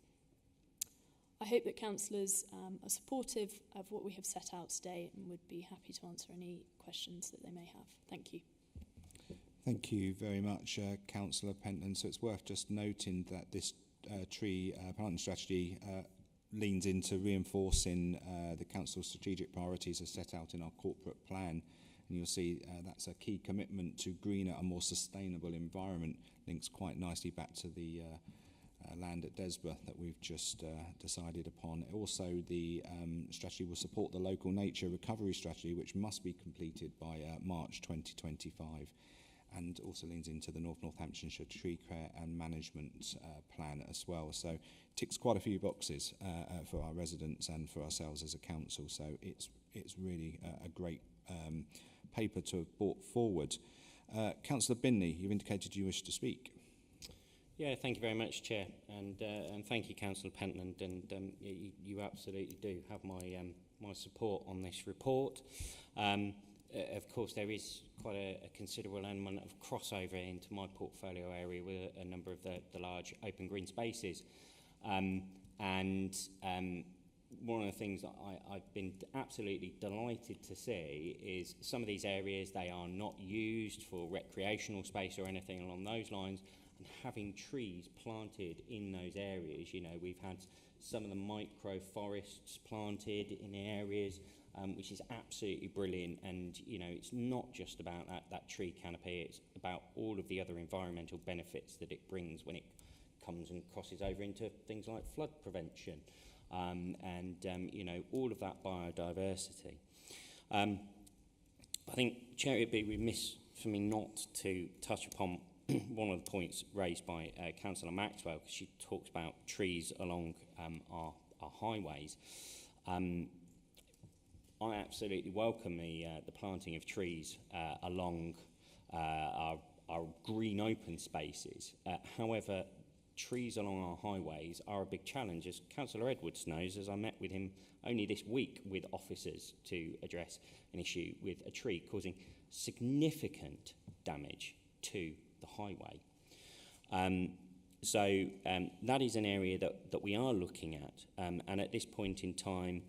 I hope that councillors are supportive of what we have set out today and would be happy to answer any questions that they may have. Thank you. Thank you very much, Councillor Pentland. So it's worth just noting that this tree planting strategy leans into reinforcing the council's strategic priorities as set out in our corporate plan. And you'll see that's a key commitment to greener and more sustainable environment, links quite nicely back to the land at Desborough that we've just decided upon. Also, the strategy will support the local nature recovery strategy, which must be completed by March 2025. And also leans into the North Northamptonshire Tree Care and Management Plan as well. So ticks quite a few boxes for our residents and for ourselves as a council. So it's really a great paper to have brought forward. Councillor Binley, you've indicated you wish to speak. Yeah, thank you very much, Chair, and thank you, Councillor Pentland, and you absolutely do have my support on this report. Of course, there is quite a considerable element of crossover into my portfolio area with a number of the large open green spaces. One of the things that I've been absolutely delighted to see is some of these areas, they are not used for recreational space or anything along those lines, and having trees planted in those areas. You know, we've had some of the micro forests planted in areas, which is absolutely brilliant. And, you know, it's not just about that tree canopy, it's about all of the other environmental benefits that it brings when it comes and crosses over into things like flood prevention you know, all of that biodiversity. I think, Chair, it would be remiss for me not to touch upon one of the points raised by Councillor Maxwell, because she talks about trees along our highways. I absolutely welcome the planting of trees along our green open spaces. However, trees along our highways are a big challenge, as Councillor Edwards knows, as I met with him only this week with officers to address an issue with a tree causing significant damage to the highway. That is an area that we are looking at, and at this point in time,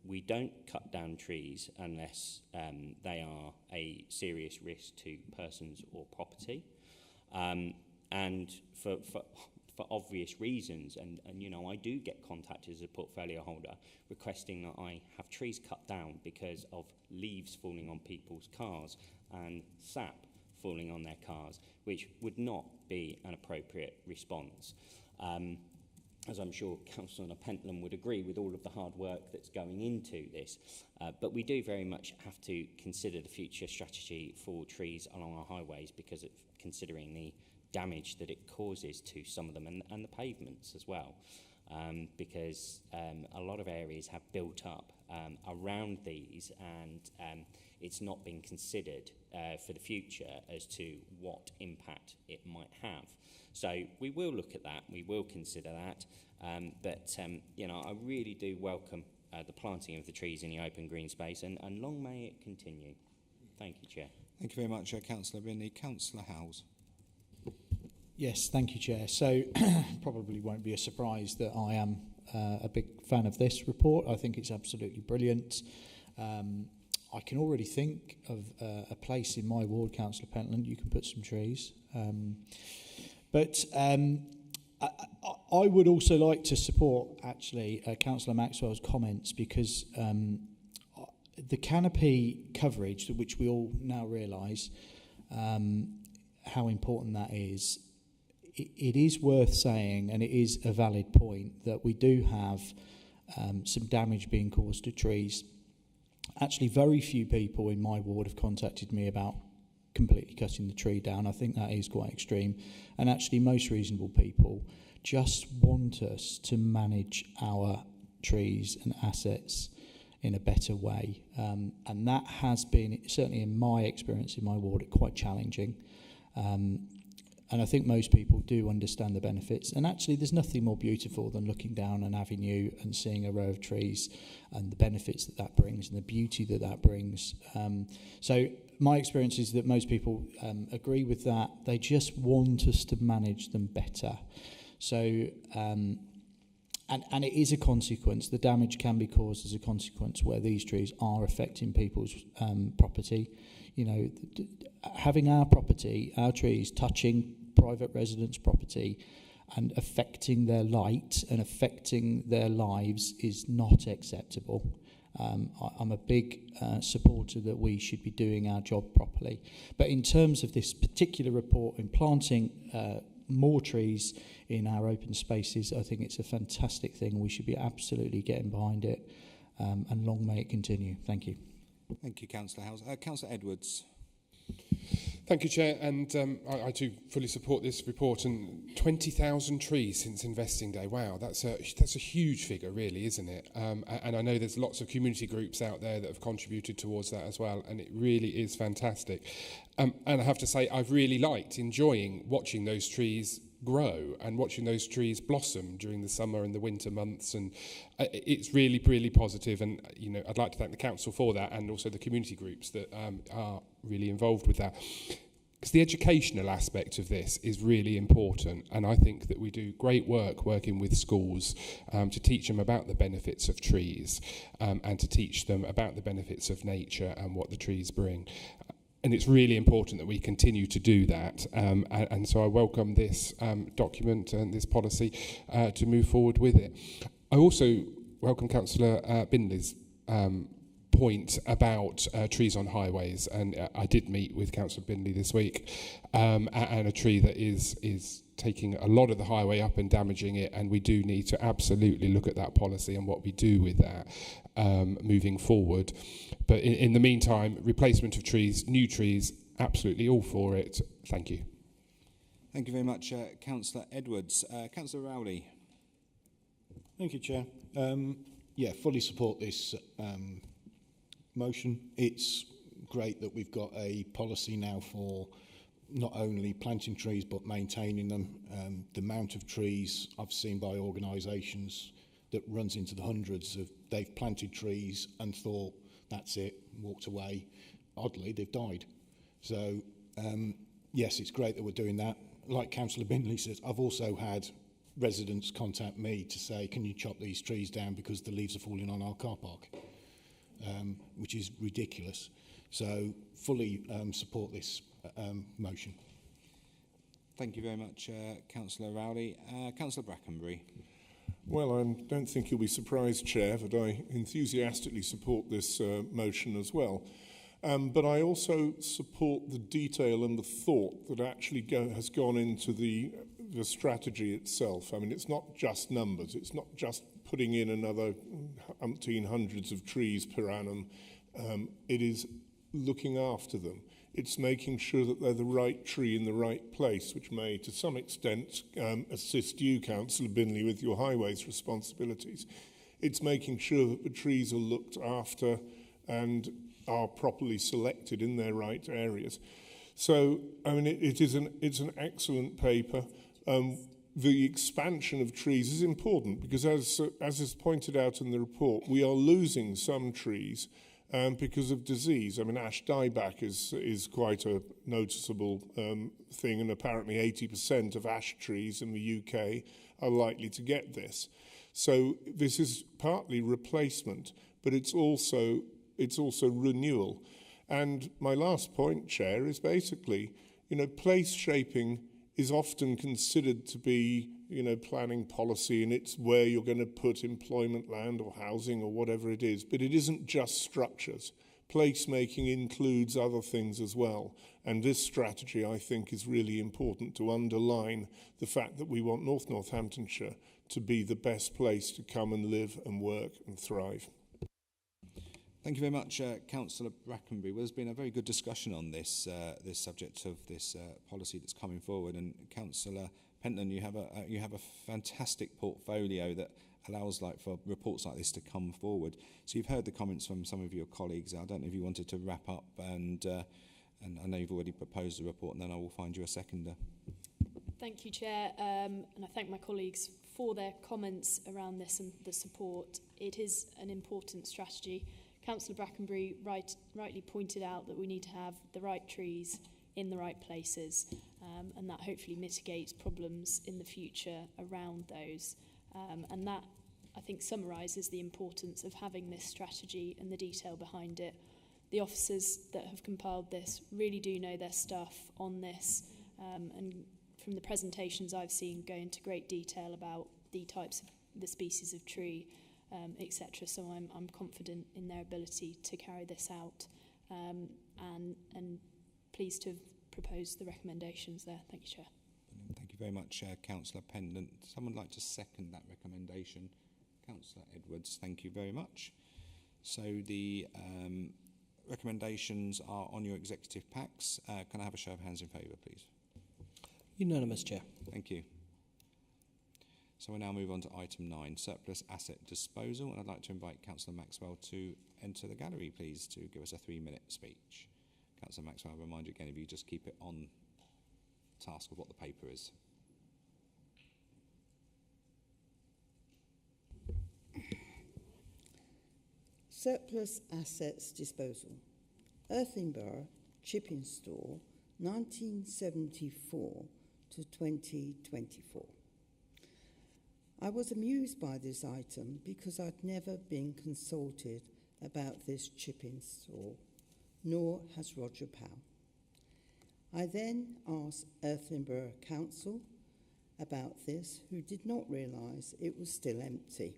we don't cut down trees unless they are a serious risk to persons or property. And for obvious reasons, and you know, I do get contacted as a portfolio holder requesting that I have trees cut down because of leaves falling on people's cars and sap falling on their cars, which would not be an appropriate response. As I'm sure Councillor Pentland would agree with all of the hard work that's going into this. But we do very much have to consider the future strategy for trees along our highways because of considering the damage that it causes to some of them and the pavements as well. Because a lot of areas have built up around these and it's not been considered for the future as to what impact it might have. So we will look at that, we will consider that, but you know, I really do welcome the planting of the trees in the open green space, and long may it continue. Thank you, Chair. Thank you very much, Councillor Binley. Councillor Howes. Yes, thank you, Chair. So probably won't be a surprise that I am a big fan of this report. I think it's absolutely brilliant. I can already think of a place in my ward, Councillor Pentland, you can put some trees. But I would also like to support, actually, Councillor Maxwell's comments because the canopy coverage, which we all now realise how important that is, it is worth saying, and it is a valid point, that we do have some damage being caused to trees. Actually, very few people in my ward have contacted me about completely cutting the tree down. I think that is quite extreme. And actually, most reasonable people just want us to manage our trees and assets in a better way. And that has been, certainly in my experience in my ward, quite challenging. And I think most people do understand the benefits. And actually, there's nothing more beautiful than looking down an avenue and seeing a row of trees and the benefits that that brings and the beauty that that brings. So my experience is that most people agree with that. They just want us to manage them better. So, and it is a consequence. The damage can be caused as a consequence where these trees are affecting people's property. You know, having our property, our trees touching private residents' property and affecting their light and affecting their lives is not acceptable. I'm a big supporter that we should be doing our job properly. But in terms of this particular report in planting more trees in our open spaces, I think it's a fantastic thing. We should be absolutely getting behind it, and long may it continue. Thank you. Thank you, Councillor Howes. Councillor Edwards. Thank you, Chair, and I too fully support this report. And 20,000 trees since Investing Day. Wow, that's a huge figure, really, isn't it? And I know there's lots of community groups out there that have contributed towards that as well, and it really is fantastic. And I have to say, I've really liked enjoying watching those trees grow and watching those trees blossom during the summer and the winter months, and it's really, really positive. And you know, I'd like to thank the council for that, and also the community groups that are really involved with that, because the educational aspect of this is really important. And I think that we do great work working with schools to teach them about the benefits of trees, and to teach them about the benefits of nature and what the trees bring. And it's really important that we continue to do that. And so I welcome this document and this policy to move forward with it. I also welcome Councillor Binley's point about trees on highways. And I did meet with Councillor Binley this week, and a tree that is taking a lot of the highway up and damaging it. And we do need to absolutely look at that policy and what we do with that moving forward. But in the meantime, replacement of trees, new trees, absolutely all for it. Thank you. Thank you very much, Councillor Edwards. Councillor Rowley. Thank you, Chair. Yeah, fully support this motion. It's great that we've got a policy now for not only planting trees but maintaining them. The amount of trees I've seen by organisations that runs into the hundreds of, they've planted trees and thought, that's it, walked away. Oddly, they've died. So, yes, it's great that we're doing that. Like Councillor Binley says, I've also had residents contact me to say, can you chop these trees down because the leaves are falling on our car park? which is ridiculous. So fully support this motion. Thank you very much, Councillor Rowley. Councillor Brackenbury. Well, I don't think you'll be surprised, Chair, that I enthusiastically support this motion as well. But I also support the detail and the thought that actually has gone into the strategy itself. I mean, it's not just numbers. It's not just putting in another umpteen hundreds of trees per annum. It is looking after them. It's making sure that they're the right tree in the right place, which may, to some extent, assist you, Councillor Binley, with your highways responsibilities. It's making sure that the trees are looked after and are properly selected in their right areas. So, I mean, it's an excellent paper. The expansion of trees is important because, as is pointed out in the report, we are losing some trees because of disease. I mean, ash dieback is quite a noticeable thing, and apparently 80% of ash trees in the UK are likely to get this. So this is partly replacement, but it's also renewal. And my last point, Chair, is basically, place shaping is often considered to be, planning policy, and it's where you're going to put employment land or housing or whatever it is. But it isn't just structures. Placemaking includes other things as well. And this strategy, I think, is really important to underline the fact that we want North Northamptonshire to be the best place to come and live and work and thrive. Thank you very much, Councillor Brackenbury. Well, there's been a very good discussion on this this subject of this policy that's coming forward, and Councillor Pentland, you have a fantastic portfolio that allows for reports like this to come forward. So you've heard the comments from some of your colleagues. I don't know if you wanted to wrap up, and I know you've already proposed a report, and then I will find you a seconder. Thank you, Chair, and I thank my colleagues for their comments around this and the support. It is an important strategy. Councillor Brackenbury rightly pointed out that we need to have the right trees in the right places, and that hopefully mitigates problems in the future around those. And that, I think, summarises the importance of having this strategy and the detail behind it. The officers that have compiled this really do know their stuff on this, and from the presentations I've seen go into great detail about the species of tree, etc. So I'm confident in their ability to carry this out, and pleased to have proposed the recommendations there. Thank you, Chair. Thank you very much, Councillor Pendant. Someone like to second that recommendation? Councillor Edwards, thank you very much. So the recommendations are on your executive packs. Can I have a show of hands in favour, please? Unanimous, Chair. Thank you. So we now move on to item 9, surplus asset disposal, and I'd like to invite Councillor Maxwell to enter the gallery, please, to give us a 3-minute speech. Councillor Maxwell, I'll remind you again, if you just keep it on task of what the paper is. Surplus assets disposal. Earthingborough Chipping Store, 1974 to 2024. I was amused by this item because I'd never been consulted about this chipping store, nor has Roger Powell. I then asked Earthingborough Council about this, who did not realise it was still empty.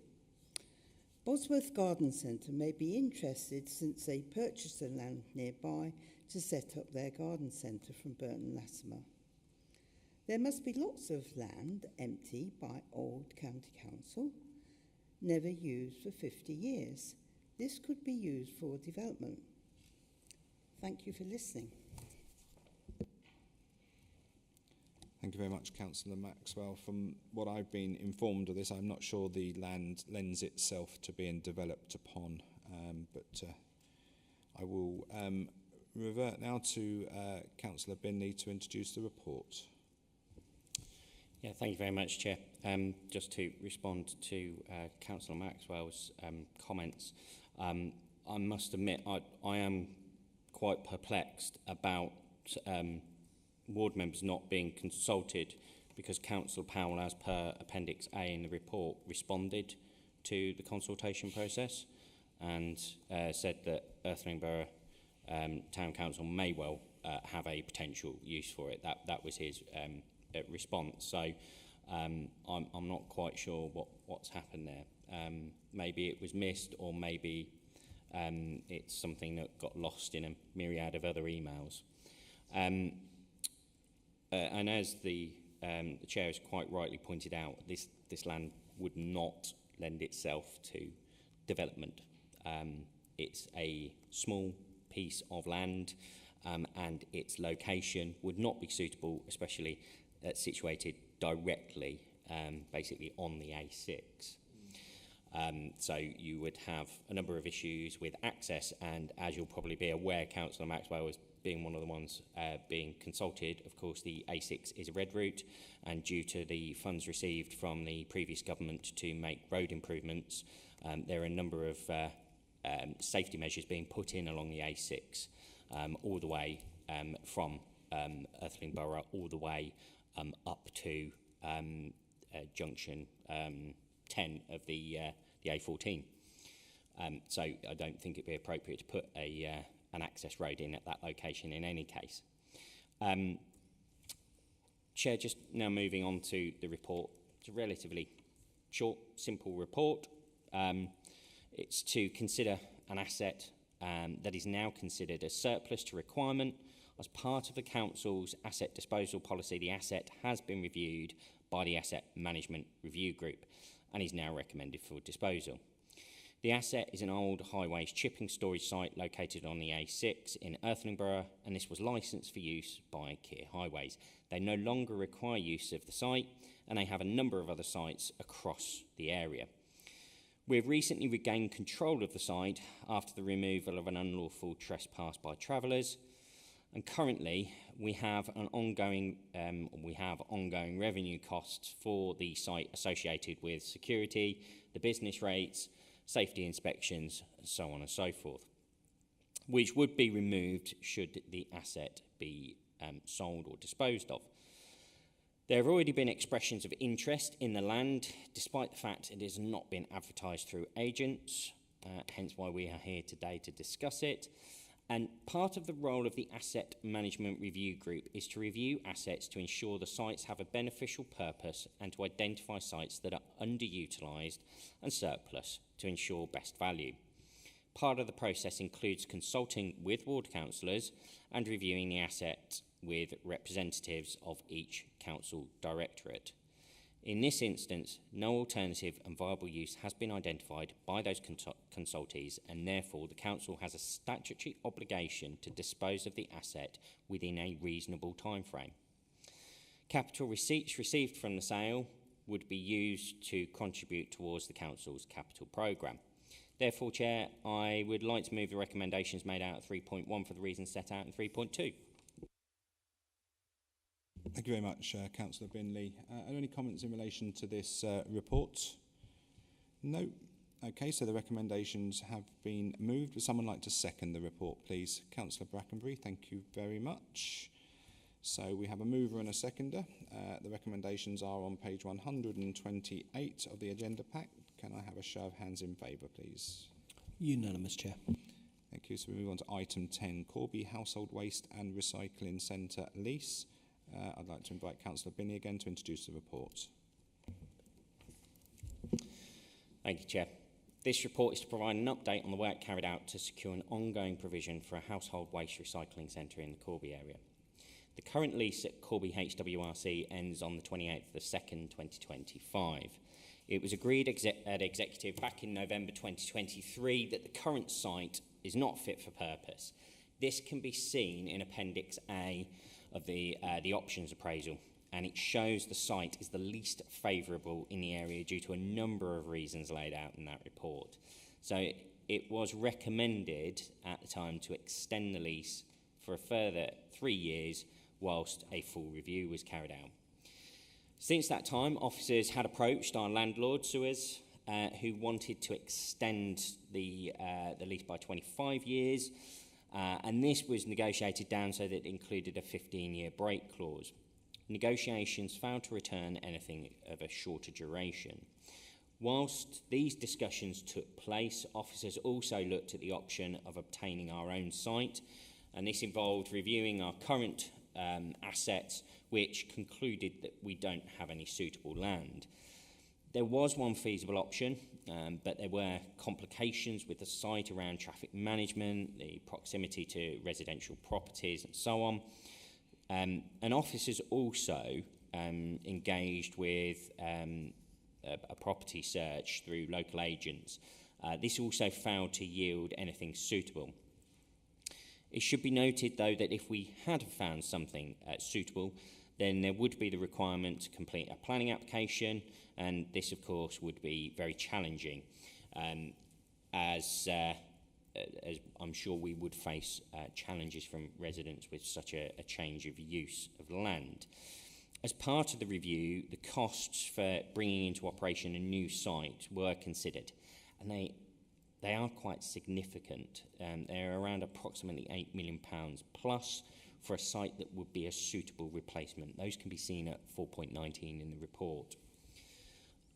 Bosworth Garden Centre may be interested since they purchased the land nearby to set up their garden centre from Burton Latimer. There must be lots of land empty by Old County Council, never used for 50 years. This could be used for development. Thank you for listening. Thank you very much, Councillor Maxwell. From what I've been informed of this, I'm not sure the land lends itself to being developed upon, but I will revert now to Councillor Binley to introduce the report. Yeah, thank you very much, Chair. Just to respond to Councillor Maxwell's comments, I must admit I am quite perplexed about ward members not being consulted, because Councillor Powell, as per Appendix A in the report, responded to the consultation process. and said that Earthling Borough Town Council may well have a potential use for it. That was his response. So I'm not quite sure what's happened there. Maybe it was missed, or maybe it's something that got lost in a myriad of other emails. And as the chair has quite rightly pointed out, this land would not lend itself to development. It's a small piece of land, and its location would not be suitable, especially situated directly, basically on the A6. So you would have a number of issues with access, and as you'll probably be aware, Councillor Maxwell is being one of the ones being consulted. Of course, the A6 is a red route, and due to the funds received from the previous government to make road improvements, there are a number of safety measures being put in along the A6, all the way from Earthling Borough all the way up to junction 10 of the A14. So I don't think it'd be appropriate to put an access road in at that location in any case. Chair, just now moving on to the report. It's a relatively short, simple report. It's to consider an asset that is now considered a surplus to requirement. As part of the Council's asset disposal policy, the asset has been reviewed by the Asset Management Review Group and is now recommended for disposal. The asset is an old highways chipping storage site located on the A6 in Earthling Borough, and this was licensed for use by Kier Highways. They no longer require use of the site, and they have a number of other sites across the area. We've recently regained control of the site after the removal of an unlawful trespass by travellers, and currently we have ongoing revenue costs for the site associated with security, the business rates, safety inspections, and so on and so forth, which would be removed should the asset be sold or disposed of. There have already been expressions of interest in the land, despite the fact it has not been advertised through agents, hence why we are here today to discuss it. And part of the role of the Asset Management Review Group is to review assets to ensure the sites have a beneficial purpose and to identify sites that are underutilised and surplus to ensure best value. Part of the process includes consulting with ward councillors and reviewing the asset with representatives of each council directorate. In this instance, no alternative and viable use has been identified by those consultees, and therefore the council has a statutory obligation to dispose of the asset within a reasonable timeframe. Capital receipts received from the sale would be used to contribute towards the council's capital programme. Therefore, Chair, I would like to move the recommendations made out at 3.1 for the reasons set out in 3.2. Thank you very much, Councillor Binley. Are there any comments in relation to this report? No. Okay, so the recommendations have been moved. Would someone like to second the report, please? Councillor Brackenbury, thank you very much. So we have a mover and a seconder. The recommendations are on page 128 of the agenda pack. Can I have a show of hands in favour, please? Unanimous, Chair. Thank you. So we move on to item 10, Corby Household Waste and Recycling Centre lease. I'd like to invite Councillor Binney again to introduce the report. Thank you, Chair. This report is to provide an update on the work carried out to secure an ongoing provision for a household waste recycling centre in the Corby area. The current lease at Corby HWRC ends on the 28th of the 2nd, 2025. It was agreed at Executive back in November 2023 that the current site is not fit for purpose. This can be seen in Appendix A of the options appraisal, and it shows the site is the least favourable in the area due to a number of reasons laid out in that report. So it was recommended at the time to extend the lease for a further 3 years whilst a full review was carried out. Since that time, officers had approached our landlord, Suez, who wanted to extend the lease by 25 years, and this was negotiated down so that it included a 15-year break clause. Negotiations failed to return anything of a shorter duration. Whilst these discussions took place, officers also looked at the option of obtaining our own site, and this involved reviewing our current assets, which concluded that we don't have any suitable land. There was one feasible option, but there were complications with the site around traffic management, the proximity to residential properties and so on. And officers also engaged with a property search through local agents. This also failed to yield anything suitable. It should be noted, though, that if we had found something suitable, then there would be the requirement to complete a planning application, and this, of course, would be very challenging, as I'm sure we would face challenges from residents with such a change of use of land. As part of the review, the costs for bringing into operation a new site were considered, and they are quite significant. They're around approximately £8 million plus for a site that would be a suitable replacement. Those can be seen at 4.19 in the report.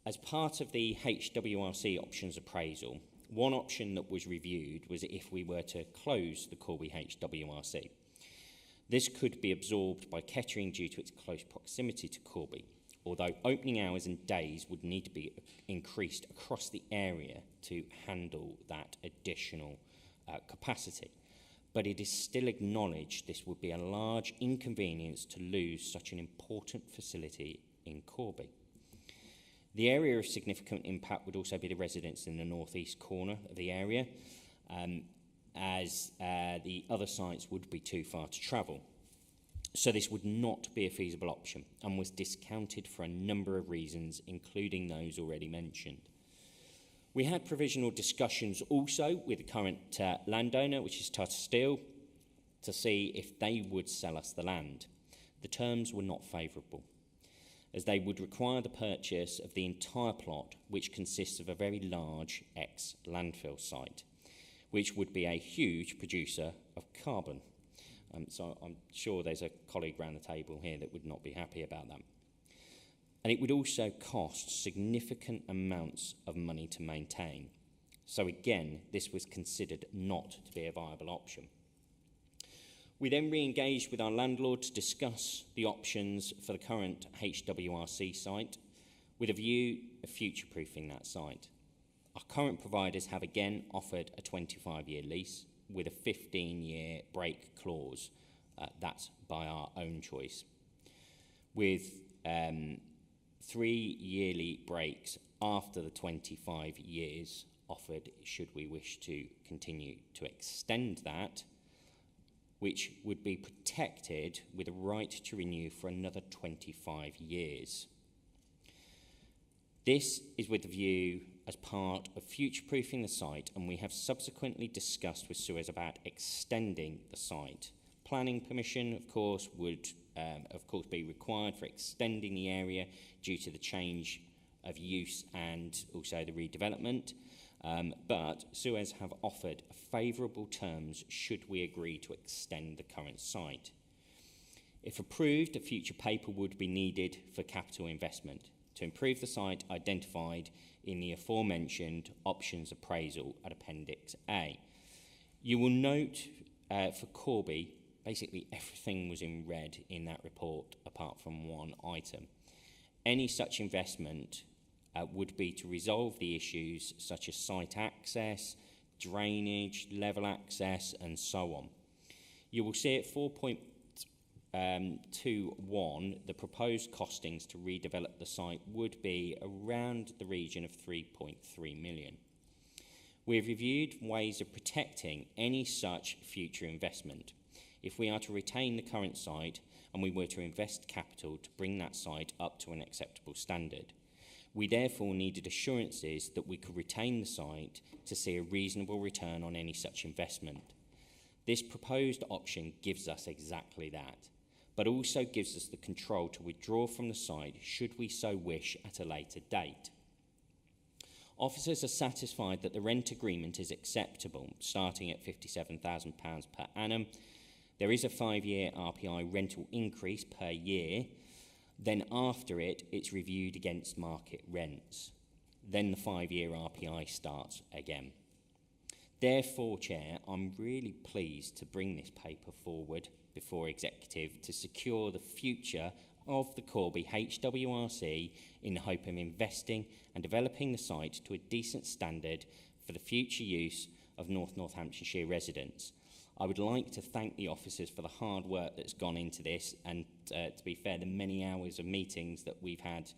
As part of the HWRC options appraisal, one option that was reviewed was if we were to close the Corby HWRC. This could be absorbed by Kettering due to its close proximity to Corby, although opening hours and days would need to be increased across the area to handle that additional capacity. But it is still acknowledged this would be a large inconvenience to lose such an important facility in Corby. The area of significant impact would also be the residents in the northeast corner of the area, as the other sites would be too far to travel. So this would not be a feasible option and was discounted for a number of reasons, including those already mentioned. We had provisional discussions also with the current landowner, which is Tata Steel, to see if they would sell us the land. The terms were not favourable, as they would require the purchase of the entire plot, which consists of a very large ex-landfill site, which would be a huge producer of carbon. So I'm sure there's a colleague around the table here that would not be happy about that. And it would also cost significant amounts of money to maintain. So again, this was considered not to be a viable option. We then re-engaged with our landlord to discuss the options for the current HWRC site with a view of future-proofing that site. Our current providers have again offered a 25-year lease with a 15-year break clause. That's by our own choice, with 3 yearly breaks after the 25 years offered should we wish to continue to extend that, which would be protected with a right to renew for another 25 years. This is with the view as part of future-proofing the site, and we have subsequently discussed with Suez about extending the site. Planning permission, of course, would be required for extending the area due to the change of use and also the redevelopment. But Suez have offered favourable terms should we agree to extend the current site. If approved, a future paper would be needed for capital investment to improve the site identified in the aforementioned options appraisal at Appendix A. You will note for Corby, basically everything was in red in that report apart from one item. Any such investment would be to resolve the issues such as site access, drainage, level access, and so on. You will see at 4.21, the proposed costings to redevelop the site would be around the region of 3.3 million. We have reviewed ways of protecting any such future investment. If we are to retain the current site and we were to invest capital to bring that site up to an acceptable standard, we therefore needed assurances that we could retain the site to see a reasonable return on any such investment. This proposed option gives us exactly that, but also gives us the control to withdraw from the site should we so wish at a later date. Officers are satisfied that the rent agreement is acceptable, starting at £57,000 per annum. There is a 5-year RPI rental increase per year. Then after it, it's reviewed against market rents. then the 5-year RPI starts again. Therefore, Chair, I'm really pleased to bring this paper forward before Executive to secure the future of the Corby HWRC in the hope of investing and developing the site to a decent standard for the future use of North Northamptonshire residents. I would like to thank the officers for the hard work that's gone into this, and to be fair, the many hours of meetings that we've had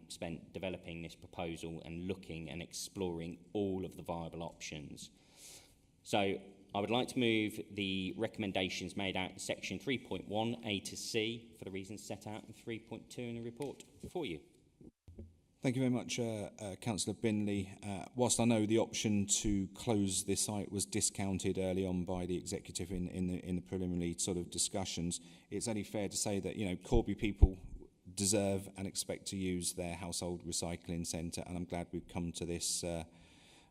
spent developing this proposal and looking and exploring all of the viable options. So I would like to move the recommendations made out in section 3.1 A to C for the reasons set out in 3.2 in the report for you. Thank you very much, Councillor Binley. Whilst I know the option to close this site was discounted early on by the executive in the preliminary sort of discussions, it's only fair to say that, you know, Corby people deserve and expect to use their household recycling centre, and I'm glad we've come to this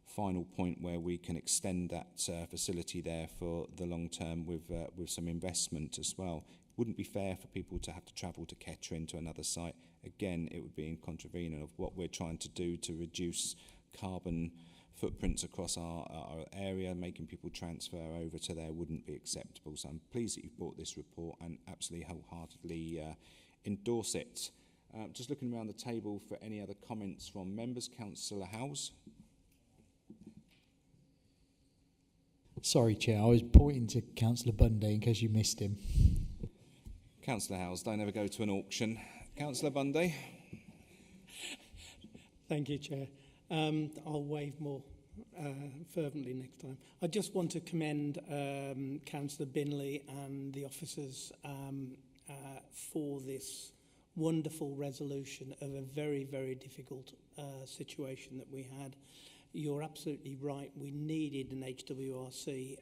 final point where we can extend that facility there for the long term with some investment as well. Wouldn't be fair for people to have to travel to Kettering to another site. Again, it would be in contravening of what we're trying to do to reduce carbon footprints across our area. Making people transfer over to there wouldn't be acceptable. So I'm pleased that you've brought this report and absolutely wholeheartedly endorse it. Just looking around the table for any other comments from members. Councillor Howes. Sorry, Chair, I was pointing to Councillor Bundy in case you missed him. Councillor Howes, don't ever go to an auction. Councillor Bundy. Thank you, Chair. I'll wave more fervently next time. I just want to commend Councillor Binley and the officers for this wonderful resolution of a very, very difficult situation that we had. You're absolutely right. We needed an HWRC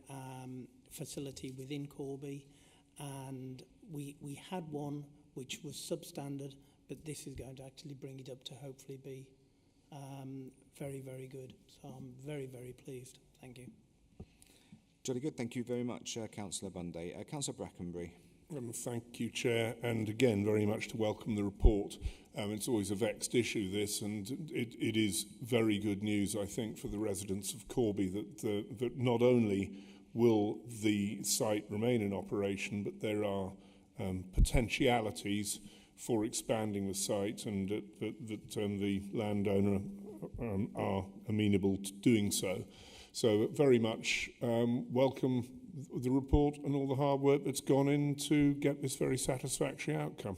facility within Corby, and we had one which was substandard, but this is going to actually bring it up to hopefully be very, very good. So I'm very, very pleased. Thank you. Jolly good. Thank you very much, Councillor Bundy. Councillor Brackenbury. Thank you, Chair, and again, very much to welcome the report. It's always a vexed issue, this, and it is very good news, I think, for the residents of Corby that not only will the site remain in operation, but there are potentialities for expanding the site, and that the landowner are amenable to doing so. So very much welcome the report and all the hard work that's gone in to get this very satisfactory outcome.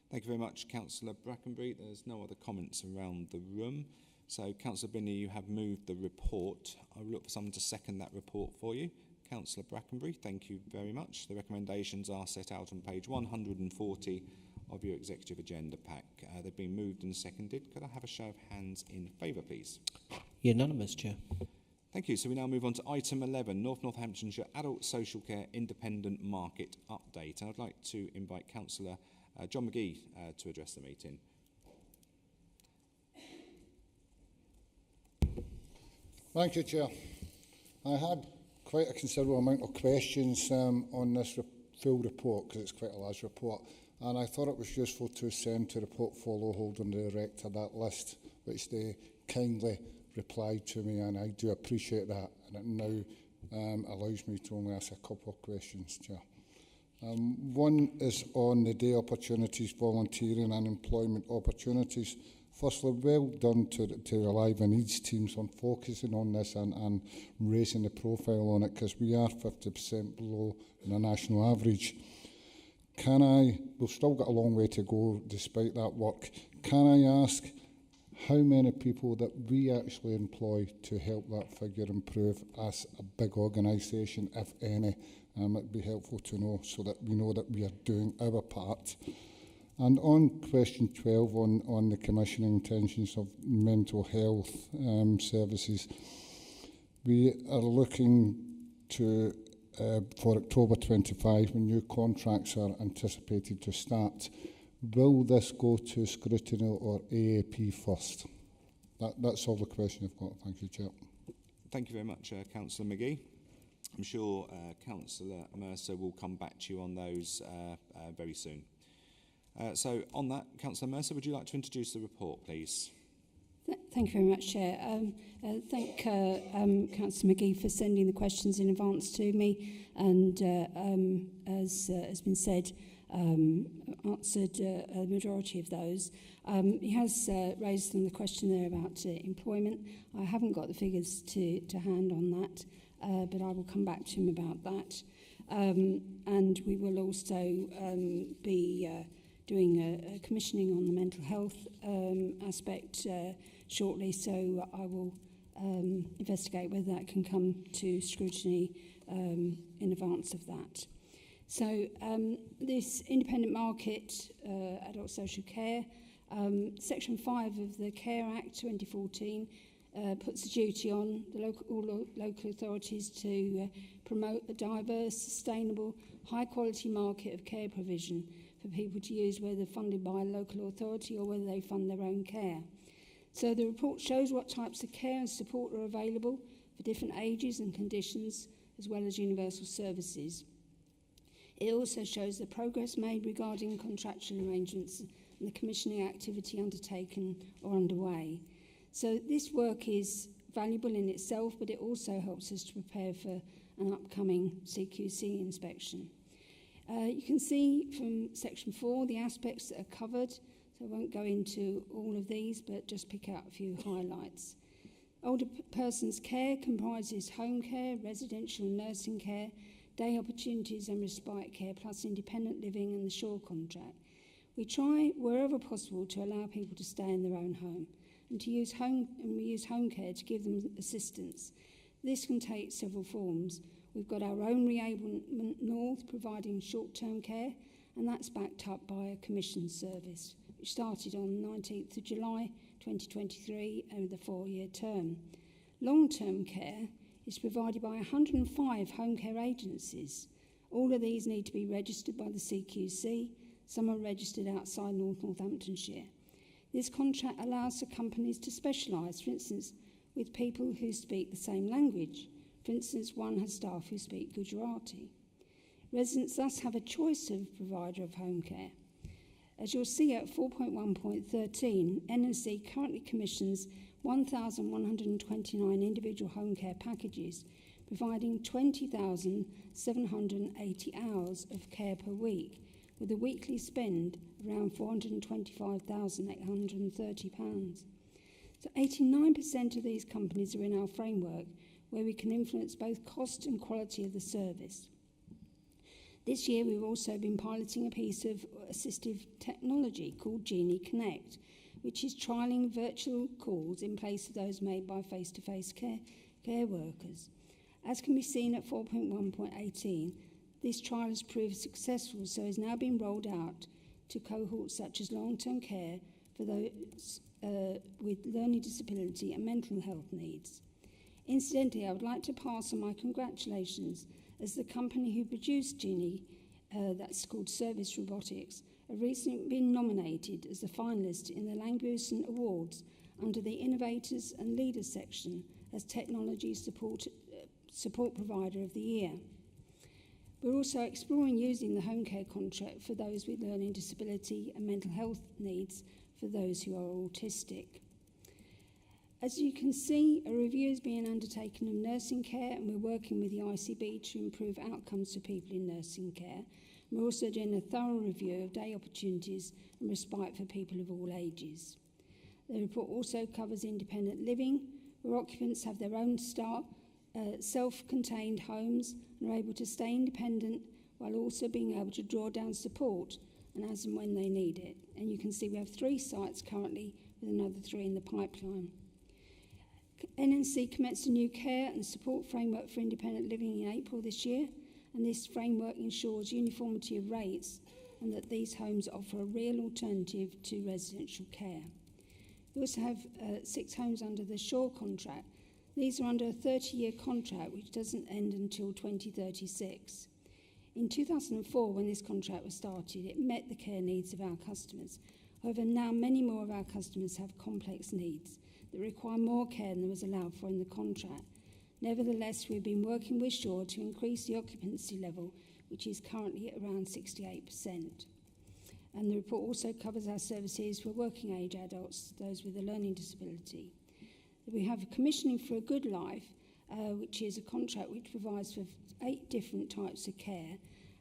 Thank you very much, Councillor Brackenbury. There's no other comments around the room. So, Councillor Binley, you have moved the report. I will look for someone to second that report for you. Councillor Brackenbury, thank you very much. The recommendations are set out on page 140 of your executive agenda pack. They've been moved and seconded. Could I have a show of hands in favour, please? Unanimous, Chair. Thank you. So we now move on to item 11, North Northamptonshire Adult Social Care Independent Market Update. And I'd like to invite Councillor John McGee to address the meeting. Thank you, Chair. I had quite a considerable amount of questions on this full report, because it's quite a large report, and I thought it was useful to send to the portfolio holder and the director that list, which they kindly replied to me, and I do appreciate that, and it now allows me to only ask a couple of questions, Chair. One is on the day opportunities, volunteering and employment opportunities. Firstly, well done to the Alive and Needs teams on focusing on this and raising the profile on it, because we are 50% below the national average. We've still got a long way to go despite that work. Can I ask how many people that we actually employ to help that figure improve as a big organisation, if any? It'd be helpful to know so that we know that we are doing our part. And on question 12 on the commissioning intentions of mental health services, we are looking to, for October 25, when new contracts are anticipated to start. Will this go to scrutiny or AAP first? That's all the question I've got. Thank you, Chair. Thank you very much, Councillor McGee. I'm sure Councillor Mercer will come back to you on those very soon. So on that, Councillor Mercer, would you like to introduce the report, please? Thank you very much, Chair. Thank Councillor McGee for sending the questions in advance to me, and as has been said, answered a majority of those. He has raised some of the question there about employment. I haven't got the figures to hand on that, but I will come back to him about that. And we will also be doing a commissioning on the mental health aspect shortly, so I will investigate whether that can come to scrutiny in advance of that. So this independent market adult social care, Section 5 of the Care Act 2014 puts a duty on the all local authorities to promote a diverse, sustainable, high-quality market of care provision for people to use, whether funded by a local authority or whether they fund their own care. So the report shows what types of care and support are available for different ages and conditions, as well as universal services. It also shows the progress made regarding contractual arrangements and the commissioning activity undertaken or underway. So this work is valuable in itself, but it also helps us to prepare for an upcoming CQC inspection. You can see from Section 4 the aspects that are covered, so I won't go into all of these, but just pick out a few highlights. Older persons' care comprises home care, residential and nursing care, day opportunities and respite care, plus independent living and the Shore contract. We try, wherever possible, to allow people to stay in their own home and to use home care to give them assistance. This can take several forms. We've got our own Reablement North providing short-term care, and that's backed up by a commission service, which started on 19th of July 2023 over the 4-year term. Long-term care is provided by 105 home care agencies. All of these need to be registered by the CQC. Some are registered outside Northamptonshire. This contract allows for companies to specialise, for instance, with people who speak the same language. For instance, one has staff who speak Gujarati. Residents thus have a choice of provider of home care. As you'll see at 4.1.13, NNC currently commissions 1,129 individual home care packages, providing 20,780 hours of care per week, with a weekly spend around £425,830. So 89% of these companies are in our framework, where we can influence both cost and quality of the service. This year we've also been piloting a piece of assistive technology called Genie Connect, which is trialling virtual calls in place of those made by face-to-face care workers. As can be seen at 4.1.18, this trial has proved successful, so is now being rolled out to cohorts such as long-term care for those with learning disability and mental health needs. Incidentally, I would like to pass on my congratulations as the company who produced Genie, that's called Service Robotics, have recently been nominated as a finalist in the Langbusen Awards under the Innovators and Leaders section as Technology Support Provider of the Year. We're also exploring using the home care contract for those with learning disability and mental health needs for those who are autistic. As you can see, a review is being undertaken of nursing care, and we're working with the ICB to improve outcomes for people in nursing care. We're also doing a thorough review of day opportunities and respite for people of all ages. The report also covers independent living, where occupants have their own self-contained homes and are able to stay independent while also being able to draw down support and as and when they need it. And you can see we have 3 sites currently with another 3 in the pipeline. NNC commenced a new care and support framework for independent living in April this year, and this framework ensures uniformity of rates and that these homes offer a real alternative to residential care. We also have 6 homes under the Shore contract. These are under a 30-year contract which doesn't end until 2036. In 2004, when this contract was started, it met the care needs of our customers. However, now many more of our customers have complex needs that require more care than was allowed for in the contract. Nevertheless, we've been working with Shore to increase the occupancy level, which is currently at around 68%. And the report also covers our services for working age adults, those with a learning disability. We have Commissioning for a Good Life, which is a contract which provides for 8 different types of care,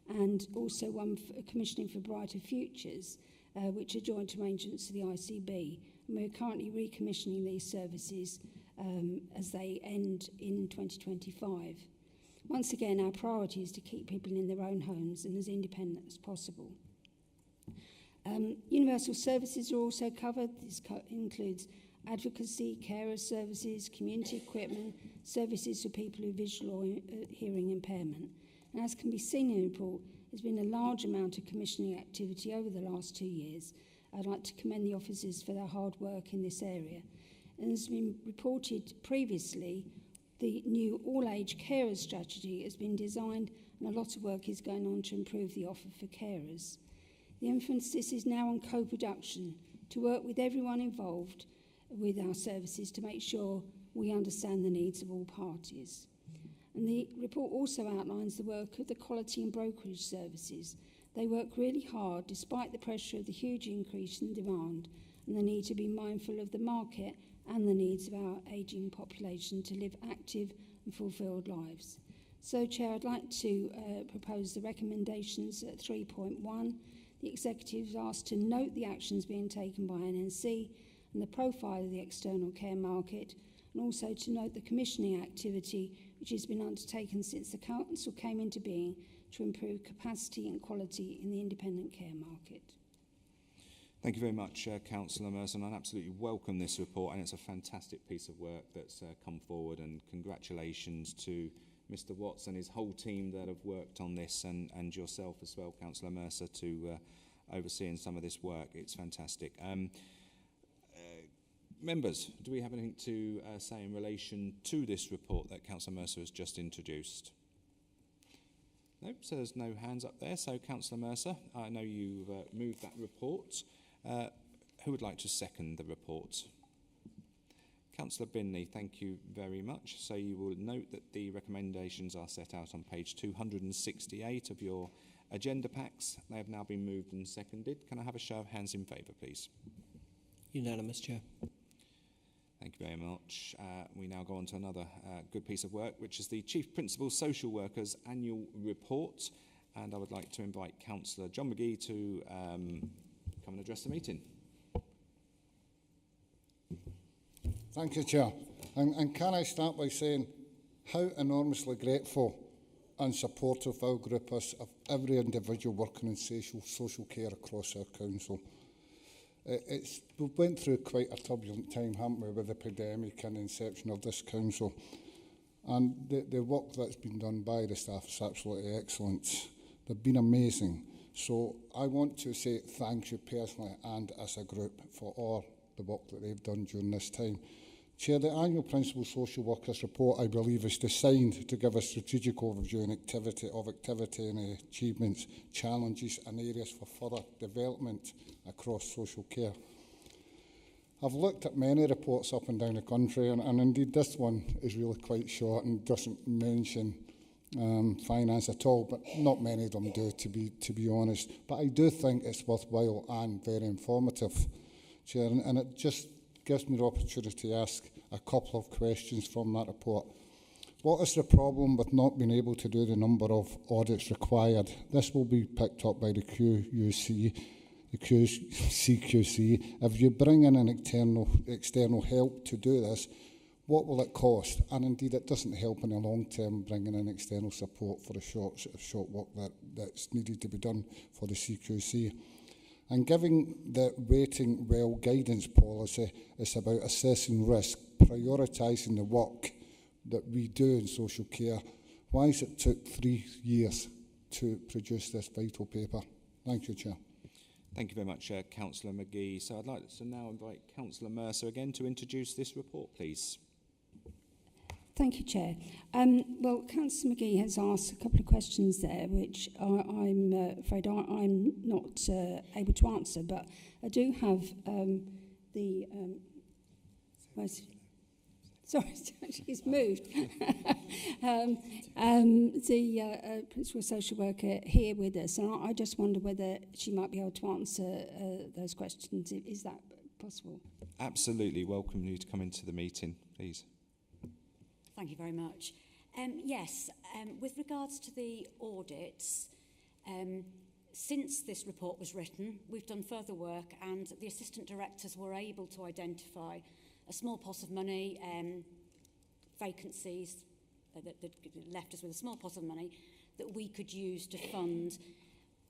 and also one for Commissioning for Brighter Futures, which are joint arrangements to the ICB. And we're currently recommissioning these services as they end in 2025. Once again, our priority is to keep people in their own homes and as independent as possible. Universal services are also covered. This includes advocacy, carer services, community equipment, services for people with visual or hearing impairment. And as can be seen in the report, there's been a large amount of commissioning activity over the last 2 years. I'd like to commend the officers for their hard work in this area. And as has been reported previously, the new all-age carers strategy has been designed, and a lot of work is going on to improve the offer for carers. The emphasis is now on co-production, to work with everyone involved with our services to make sure we understand the needs of all parties. And the report also outlines the work of the quality and brokerage services. They work really hard despite the pressure of the huge increase in demand and the need to be mindful of the market and the needs of our ageing population to live active and fulfilled lives. So, Chair, I'd like to propose the recommendations at 3.1. The Executive is asked to note the actions being taken by NNC and the profile of the external care market, and also to note the commissioning activity which has been undertaken since the Council came into being to improve capacity and quality in the independent care market. Thank you very much, Councillor Mercer. I absolutely welcome this report, and it's a fantastic piece of work that's come forward, and congratulations to Mr Watts and his whole team that have worked on this, and yourself as well, Councillor Mercer, to overseeing some of this work. It's fantastic. Members, do we have anything to say in relation to this report that Councillor Mercer has just introduced? Nope, so there's no hands up there. So, Councillor Mercer, I know you've moved that report. Who would like to second the report? Councillor Binley, thank you very much. So you will note that the recommendations are set out on page 268 of your agenda packs. They have now been moved and seconded. Can I have a show of hands in favour, please? Unanimous, Chair. Thank you very much. We now go on to another good piece of work, which is the Chief Principal Social Workers Annual Report. And I would like to invite Councillor John McGee to come and address the meeting. Thank you, Chair. And can I start by saying how enormously grateful and supportive our group is of every individual working in social care across our council. We went through quite a turbulent time, haven't we, with the pandemic and the inception of this council. And the work that's been done by the staff is absolutely excellent. They've been amazing. So I want to say thank you personally and as a group for all the work that they've done during this time. Chair, the annual Principal Social Workers Report, I believe, is designed to give a strategic overview and activity and achievements, challenges and areas for further development across social care. I've looked at many reports up and down the country, and indeed this one is really quite short and doesn't mention finance at all, but not many of them do, to be honest. But I do think it's worthwhile and very informative, Chair, and it just gives me the opportunity to ask a couple of questions from that report. What is the problem with not being able to do the number of audits required? This will be picked up by the CQC. If you bring in an external help to do this, what will it cost? And indeed, it doesn't help in the long term bringing in external support for the short work that's needed to be done for the CQC. And giving the Waiting Well guidance policy is about assessing risk, prioritising the work that we do in social care. Why has it took 3 years to produce this vital paper? Thank you, Chair. Thank you very much, Councillor McGee. So I'd like to now invite Councillor Mercer again to introduce this report, please. Thank you, Chair. Well, Councillor McGee has asked a couple of questions there, which I'm afraid I'm not able to answer, but I do have Sorry, she's moved. The principal social worker here with us, and I just wonder whether she might be able to answer those questions. Is that possible? Absolutely. Welcome you to come into the meeting, please. Thank you very much. Yes, with regards to the audits, since this report was written, we've done further work, and the assistant directors were able to identify a small pot of money, vacancies that left us with a small pot of money that we could use to fund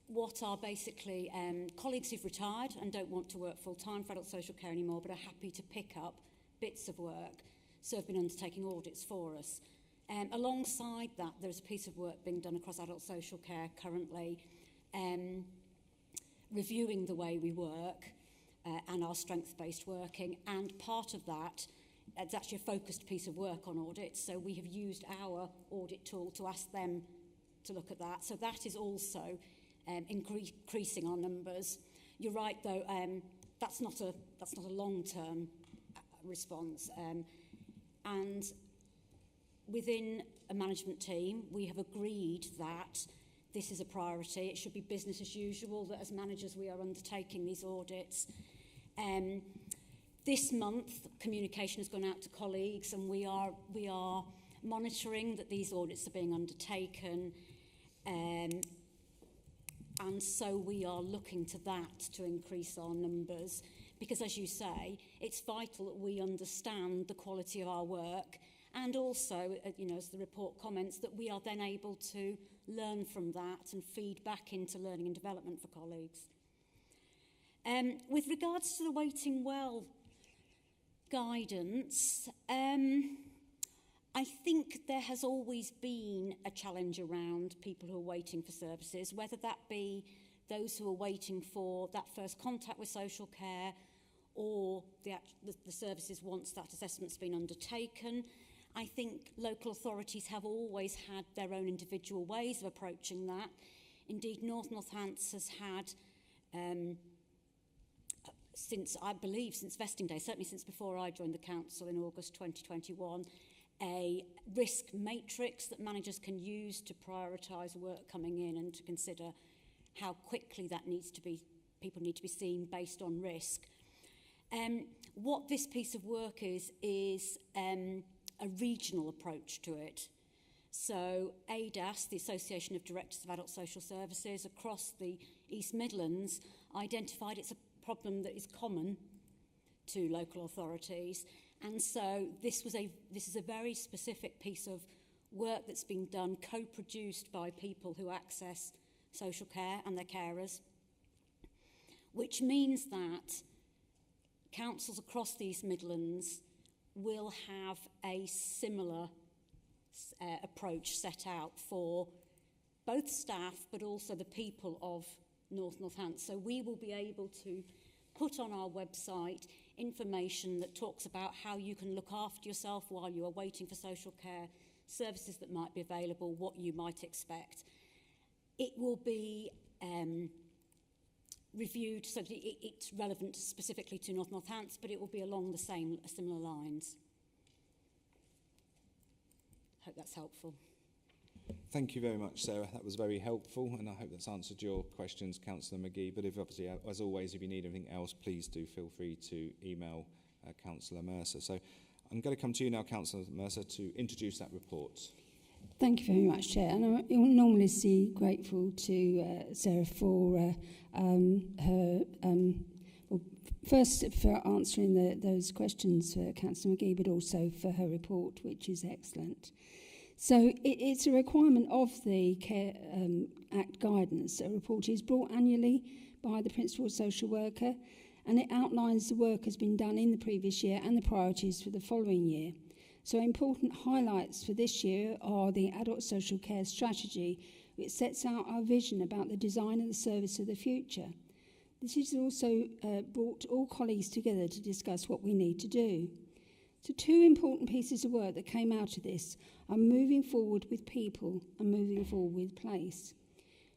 what are basically colleagues who've retired and don't want to work full-time for adult social care anymore, but are happy to pick up bits of work, so have been undertaking audits for us. Alongside that, there's a piece of work being done across adult social care currently, reviewing the way we work and our strength-based working, and part of that, it's actually a focused piece of work on audits, so we have used our audit tool to ask them to look at that. So that is also increasing our numbers. You're right, though, that's not a long-term response. And within a management team, we have agreed that this is a priority. It should be business as usual, that as managers we are undertaking these audits. This month, communication has gone out to colleagues, and we are monitoring that these audits are being undertaken. And so we are looking to that to increase our numbers, because, as you say, it's vital that we understand the quality of our work, and also, as the report comments, that we are then able to learn from that and feed back into learning and development for colleagues. With regards to the waiting well guidance, I think there has always been a challenge around people who are waiting for services, whether that be those who are waiting for that first contact with social care, or the services once that assessment's been undertaken. I think local authorities have always had their own individual ways of approaching that. Indeed, Northants has had, since vesting day, certainly since before I joined the council in August 2021, a risk matrix that managers can use to prioritise work coming in and to consider how quickly people need to be seen based on risk. What this piece of work is a regional approach to it. So ADAS, the Association of Directors of Adult Social Services across the East Midlands, identified it's a problem that is common to local authorities. And so this is a very specific piece of work that's been done, co-produced by people who access social care and their carers, which means that councils across the East Midlands will have a similar approach set out for both staff but also the people of Northants. So we will be able to put on our website information that talks about how you can look after yourself while you are waiting for social care, services that might be available, what you might expect. It will be reviewed so that it's relevant specifically to Northants, but it will be along similar lines. Hope that's helpful. Thank you very much, Sarah. That was very helpful, and I hope that's answered your questions, Councillor McGee. But obviously, as always, if you need anything else, please do feel free to email Councillor Mercer. So I'm going to come to you now, Councillor Mercer, to introduce that report. Thank you very much, Chair. And I'm enormously grateful to Sarah for first for answering those questions for Councillor McGee, but also for her report, which is excellent. So it's a requirement of the Care Act guidance. A report is brought annually by the principal social worker, and it outlines the work has been done in the previous year and the priorities for the following year. So important highlights for this year are the Adult Social Care Strategy, which sets out our vision about the design of the service of the future. This has also brought all colleagues together to discuss what we need to do. So two important pieces of work that came out of this are moving forward with people and moving forward with place.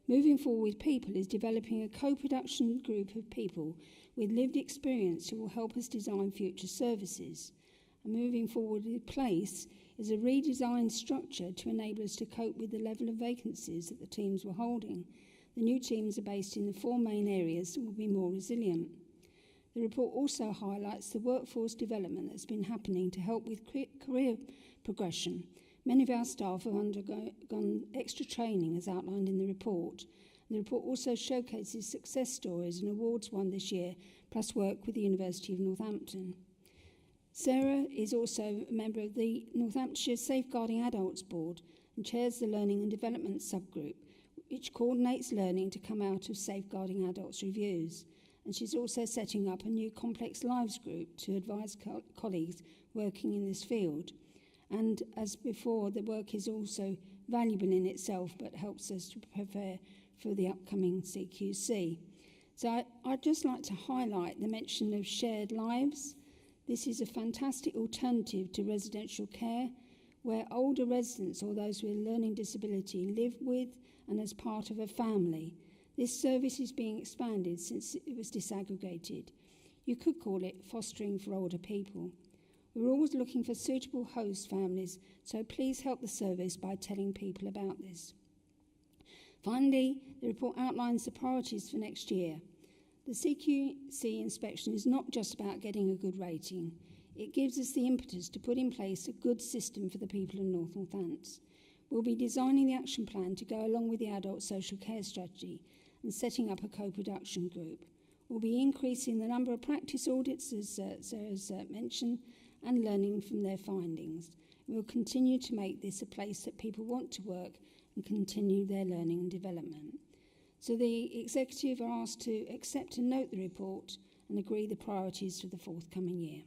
Moving forward with people is developing a co-production group of people with lived experience who will help us design future services. And moving forward in place is a redesigned structure to enable us to cope with the level of vacancies that the teams were holding. The new teams are based in the 4 main areas and will be more resilient. The report also highlights the workforce development that's been happening to help with career progression. Many of our staff have undergone extra training as outlined in the report. The report also showcases success stories and awards won this year, plus work with the University of Northampton. Sarah is also a member of the Northamptonshire Safeguarding Adults Board and chairs the Learning and Development Subgroup, which coordinates learning to come out of Safeguarding Adults reviews. And she's also setting up a new Complex Lives group to advise colleagues working in this field. And as before, the work is also valuable in itself, but helps us to prepare for the upcoming CQC. So I'd just like to highlight the mention of shared lives. This is a fantastic alternative to residential care, where older residents or those with a learning disability live with and as part of a family. This service is being expanded since it was disaggregated. You could call it fostering for older people. We're always looking for suitable host families, so please help the service by telling people about this. Finally, the report outlines the priorities for next year. The CQC inspection is not just about getting a good rating. It gives us the impetus to put in place a good system for the people of North Northants. We'll be designing the action plan to go along with the adult social care strategy and setting up a co-production group. We'll be increasing the number of practice audits, as Sarah's mentioned, and learning from their findings. We'll continue to make this a place that people want to work and continue their learning and development. So the executive are asked to accept and note the report and agree the priorities for the forthcoming year.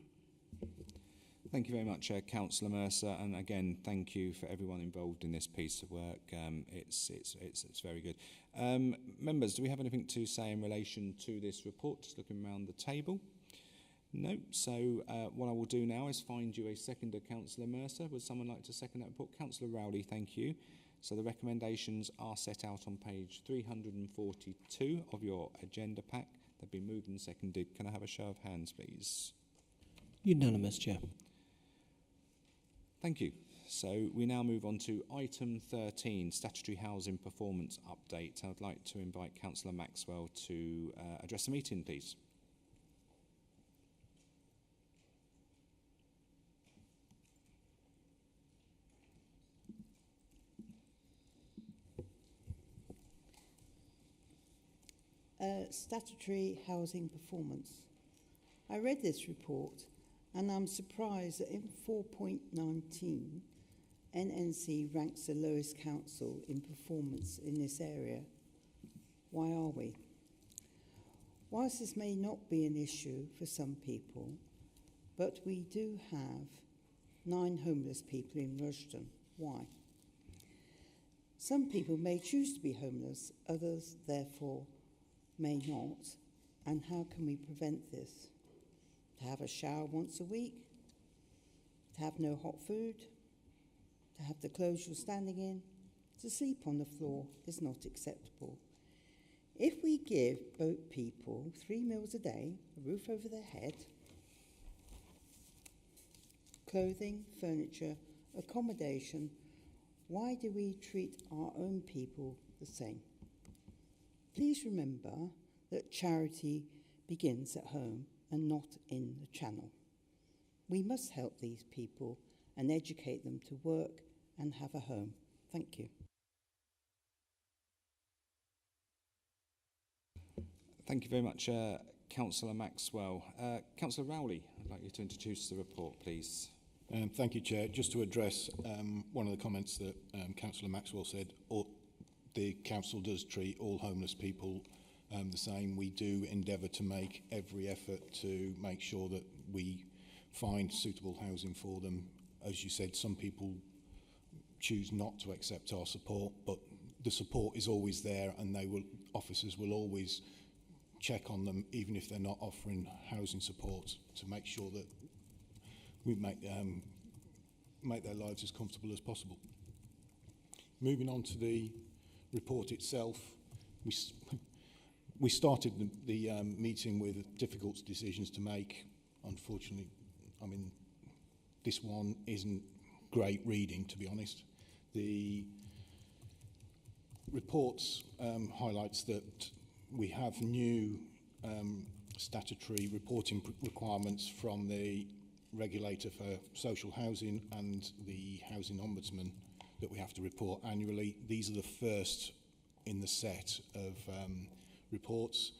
Thank you very much, Councillor Mercer, and again, thank you for everyone involved in this piece of work. It's very good. Members, do we have anything to say in relation to this report? Just looking around the table. No. So what I will do now is find you a seconder, Councillor Mercer. Would someone like to second that report? Councillor Rowley, thank you. So the recommendations are set out on page 342 of your agenda pack. They've been moved and seconded. Can I have a show of hands, please? Unanimous, Chair. Thank you. So we now move on to item 13, Statutory Housing Performance Update. I'd like to invite Councillor Maxwell to address the meeting, please. Statutory housing performance. I read this report and I'm surprised that in 4.19 NNC ranks the lowest council in performance in this area. Why are we? Whilst this may not be an issue for some people, but we do have 9 homeless people in Rushden. Why? Some people may choose to be homeless, others therefore may not. And how can we prevent this? To have a shower once a week, to have no hot food, to have the clothes you're standing in, to sleep on the floor is not acceptable. If we give boat people 3 meals a day, a roof over their head, clothing, furniture, accommodation, why do we treat our own people the same? Please remember that charity begins at home and not in the channel. We must help these people and educate them to work and have a home. Thank you. Thank you very much, Councillor Maxwell. Councillor Rowley, I'd like you to introduce the report, please. Thank you, Chair. Just to address one of the comments that Councillor Maxwell said, the council does treat all homeless people the same. We do endeavour to make every effort to make sure that we find suitable housing for them. As you said, some people choose not to accept our support, but the support is always there, and officers will always check on them, even if they're not offering housing support, to make sure that we make their lives as comfortable as possible. Moving on to the report itself, we started the meeting with difficult decisions to make. Unfortunately, this one isn't great reading, to be honest. The report highlights that we have new statutory reporting requirements from the regulator for social housing and the housing ombudsman that we have to report annually. These are the first in the set of reports.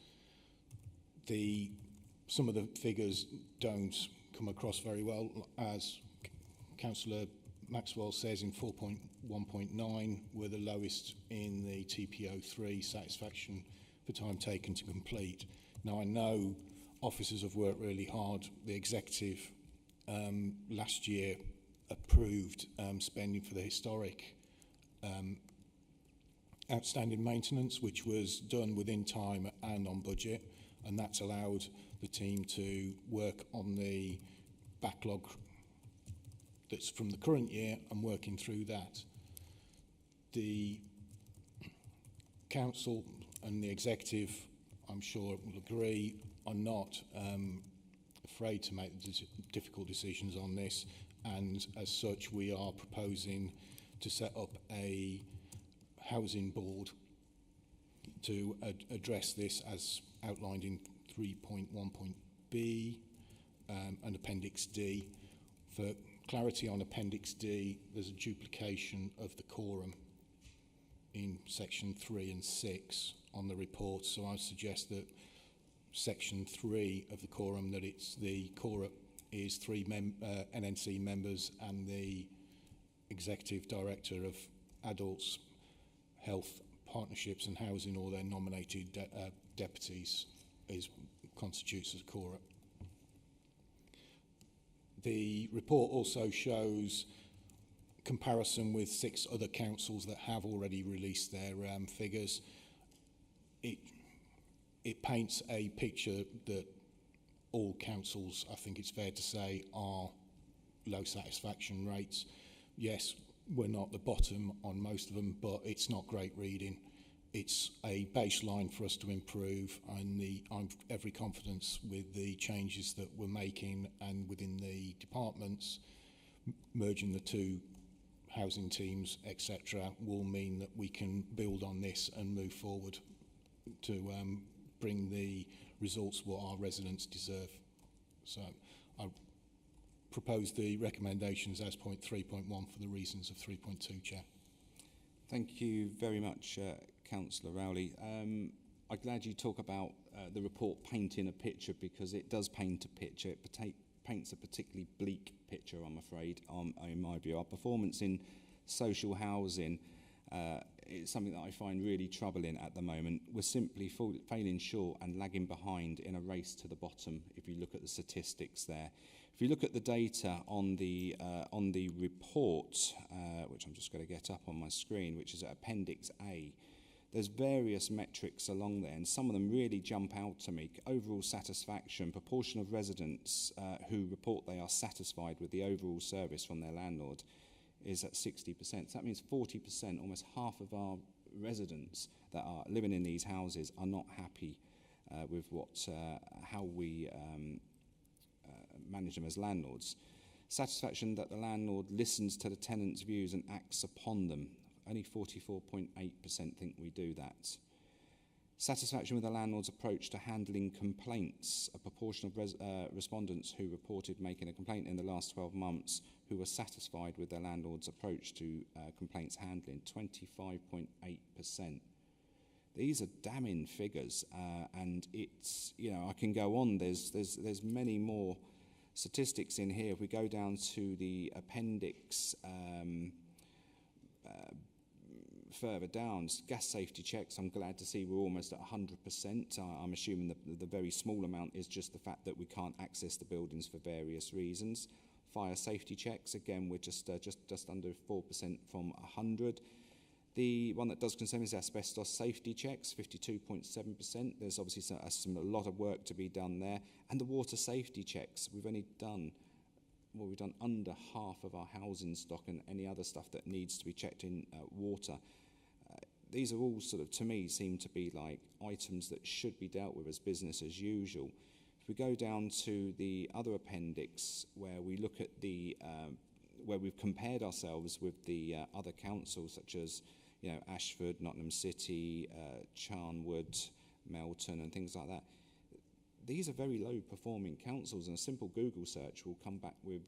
Some of the figures don't come across very well, as Councillor Maxwell says. In 4.1.9, we're the lowest in the TPO3 satisfaction for time taken to complete. Now, I know officers have worked really hard. The executive last year approved spending for the historic outstanding maintenance, which was done within time and on budget, and that's allowed the team to work on the backlog that's from the current year and working through that. The council and the executive, I'm sure, will agree, are not afraid to make difficult decisions on this, and as such we are proposing to set up a housing board to address this as outlined in 3.1.b and Appendix D. For clarity on Appendix D, there's a duplication of the quorum in Section 3 and 6 on the report, so I suggest that Section 3 of the quorum, that it's the quorum is 3 NNC members and the Executive Director of Adults, Health, Partnerships and Housing, or their nominated deputies, constitutes as a quorum. The report also shows comparison with 6 other councils that have already released their figures. It paints a picture that all councils, I think it's fair to say, are low satisfaction rates. Yes, we're not the bottom on most of them, but it's not great reading. It's a baseline for us to improve, and I'm every confidence with the changes that we're making and within the departments, merging the 2 housing teams, etc., will mean that we can build on this and move forward to bring the results what our residents deserve. So I propose the recommendations as point 3.1 for the reasons of 3.2, Chair. Thank you very much, Councillor Rowley. I'm glad you talk about the report painting a picture, because it does paint a picture. It paints a particularly bleak picture, I'm afraid, in my view. Our performance in social housing is something that I find really troubling at the moment. We're simply failing short and lagging behind in a race to the bottom, if you look at the statistics there. If you look at the data on the report, which I'm just going to get up on my screen, which is Appendix A, there's various metrics along there, and some of them really jump out to me. Overall satisfaction, proportion of residents who report they are satisfied with the overall service from their landlord is at 60%. So that means 40%, almost half of our residents that are living in these houses are not happy with how we manage them as landlords. Satisfaction that the landlord listens to the tenants' views and acts upon them. Only 44.8% think we do that. Satisfaction with the landlord's approach to handling complaints. A proportion of respondents who reported making a complaint in the last 12 months who were satisfied with their landlord's approach to complaints handling, 25.8%. These are damning figures, and it's, I can go on. There's many more statistics in here. If we go down to the appendix further down, gas safety checks, I'm glad to see we're almost at 100%. I'm assuming that the very small amount is just the fact that we can't access the buildings for various reasons. Fire safety checks, again, we're just under 4% from 100. The one that does concern is asbestos safety checks, 52.7%. There's obviously a lot of work to be done there. And the water safety checks, we've done under half of our housing stock and any other stuff that needs to be checked in water. These are all sort of, to me, seem to be like items that should be dealt with as business as usual. If we go down to the other appendix where we look at the where we've compared ourselves with the other councils such as Ashford, Nottingham City, Charnwood, Melton and things like that. These are very low performing councils, and a simple Google search will come back with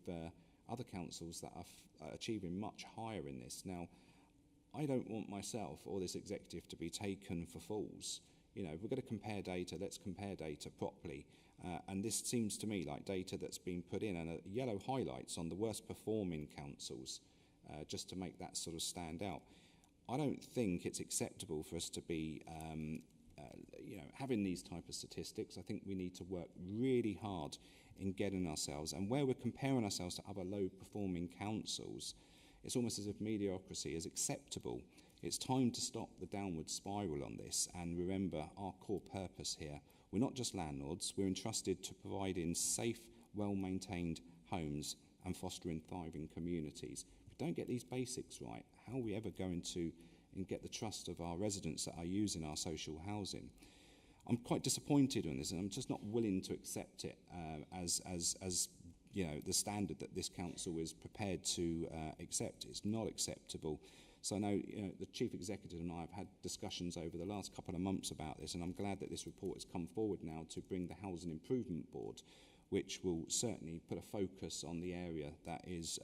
other councils that are achieving much higher in this. Now, I don't want myself or this executive to be taken for fools. If we're going to compare data, let's compare data properly. And this seems to me like data that's been put in, and yellow highlights on the worst performing councils, just to make that sort of stand out. I don't think it's acceptable for us to be having these type of statistics. I think we need to work really hard in getting ourselves, and where we're comparing ourselves to other low performing councils, it's almost as if mediocrity is acceptable. It's time to stop the downward spiral on this and remember our core purpose here. We're not just landlords, we're entrusted to providing safe, well-maintained homes and fostering thriving communities. If we don't get these basics right, how are we ever going to get the trust of our residents that are using our social housing? I'm quite disappointed in this, and I'm just not willing to accept it as the standard that this council is prepared to accept. It's not acceptable. So I know the Chief Executive and I have had discussions over the last couple of months about this, and I'm glad that this report has come forward now to bring the Housing Improvement Board, which will certainly put a focus on the area that is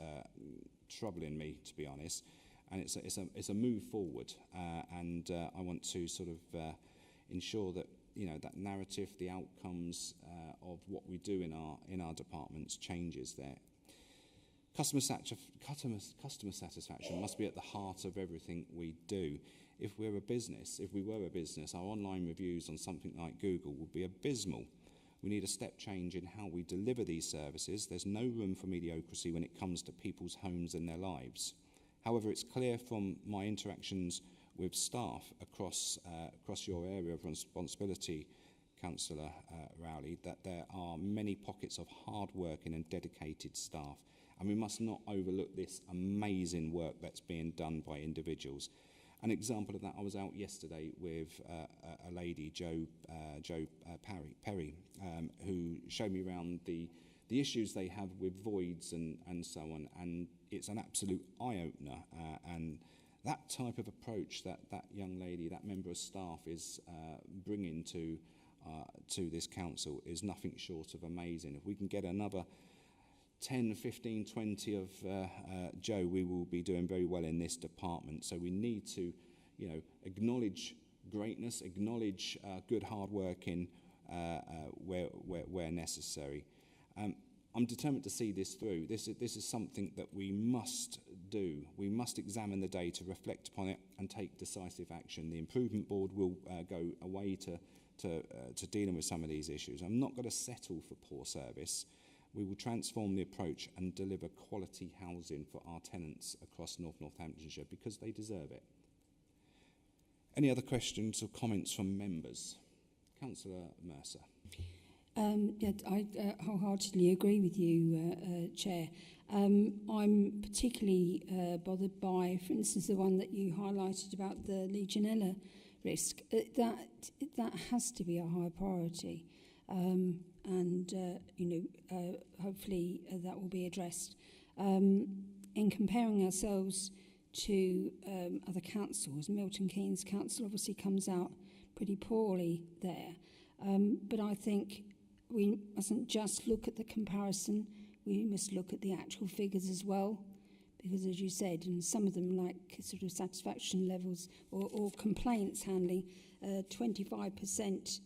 troubling me, to be honest. And it's a move forward, and I want to sort of ensure that that narrative, the outcomes of what we do in our departments changes there. Customer satisfaction must be at the heart of everything we do. If we were a business, our online reviews on something like Google would be abysmal. We need a step change in how we deliver these services. There's no room for mediocrity when it comes to people's homes and their lives. However, it's clear from my interactions with staff across your area of responsibility, Councillor Rowley, that there are many pockets of hard-working and dedicated staff. And we must not overlook this amazing work that's being done by individuals. An example of that, I was out yesterday with a lady, Jo Perry, who showed me around the issues they have with voids and so on, and it's an absolute eye-opener. And that type of approach that young lady, that member of staff is bringing to this council is nothing short of amazing. If we can get another 10, 15, 20 of Joe, we will be doing very well in this department. So we need to, acknowledge greatness, acknowledge good hard working where necessary. I'm determined to see this through. This is something that we must do. We must examine the data, reflect upon it, and take decisive action. The Improvement Board will go away to dealing with some of these issues. I'm not going to settle for poor service. We will transform the approach and deliver quality housing for our tenants across Northamptonshire because they deserve it. Any other questions or comments from members? Councillor Mercer. I wholeheartedly agree with you, Chair. I'm particularly bothered by, for instance, the one that you highlighted about the Legionella risk. That has to be a high priority. Hopefully that will be addressed. In comparing ourselves to other councils, Milton Keynes Council obviously comes out pretty poorly there. But I think we mustn't just look at the comparison, we must look at the actual figures as well. Because as you said, and some of them like sort of satisfaction levels or complaints handling, 25%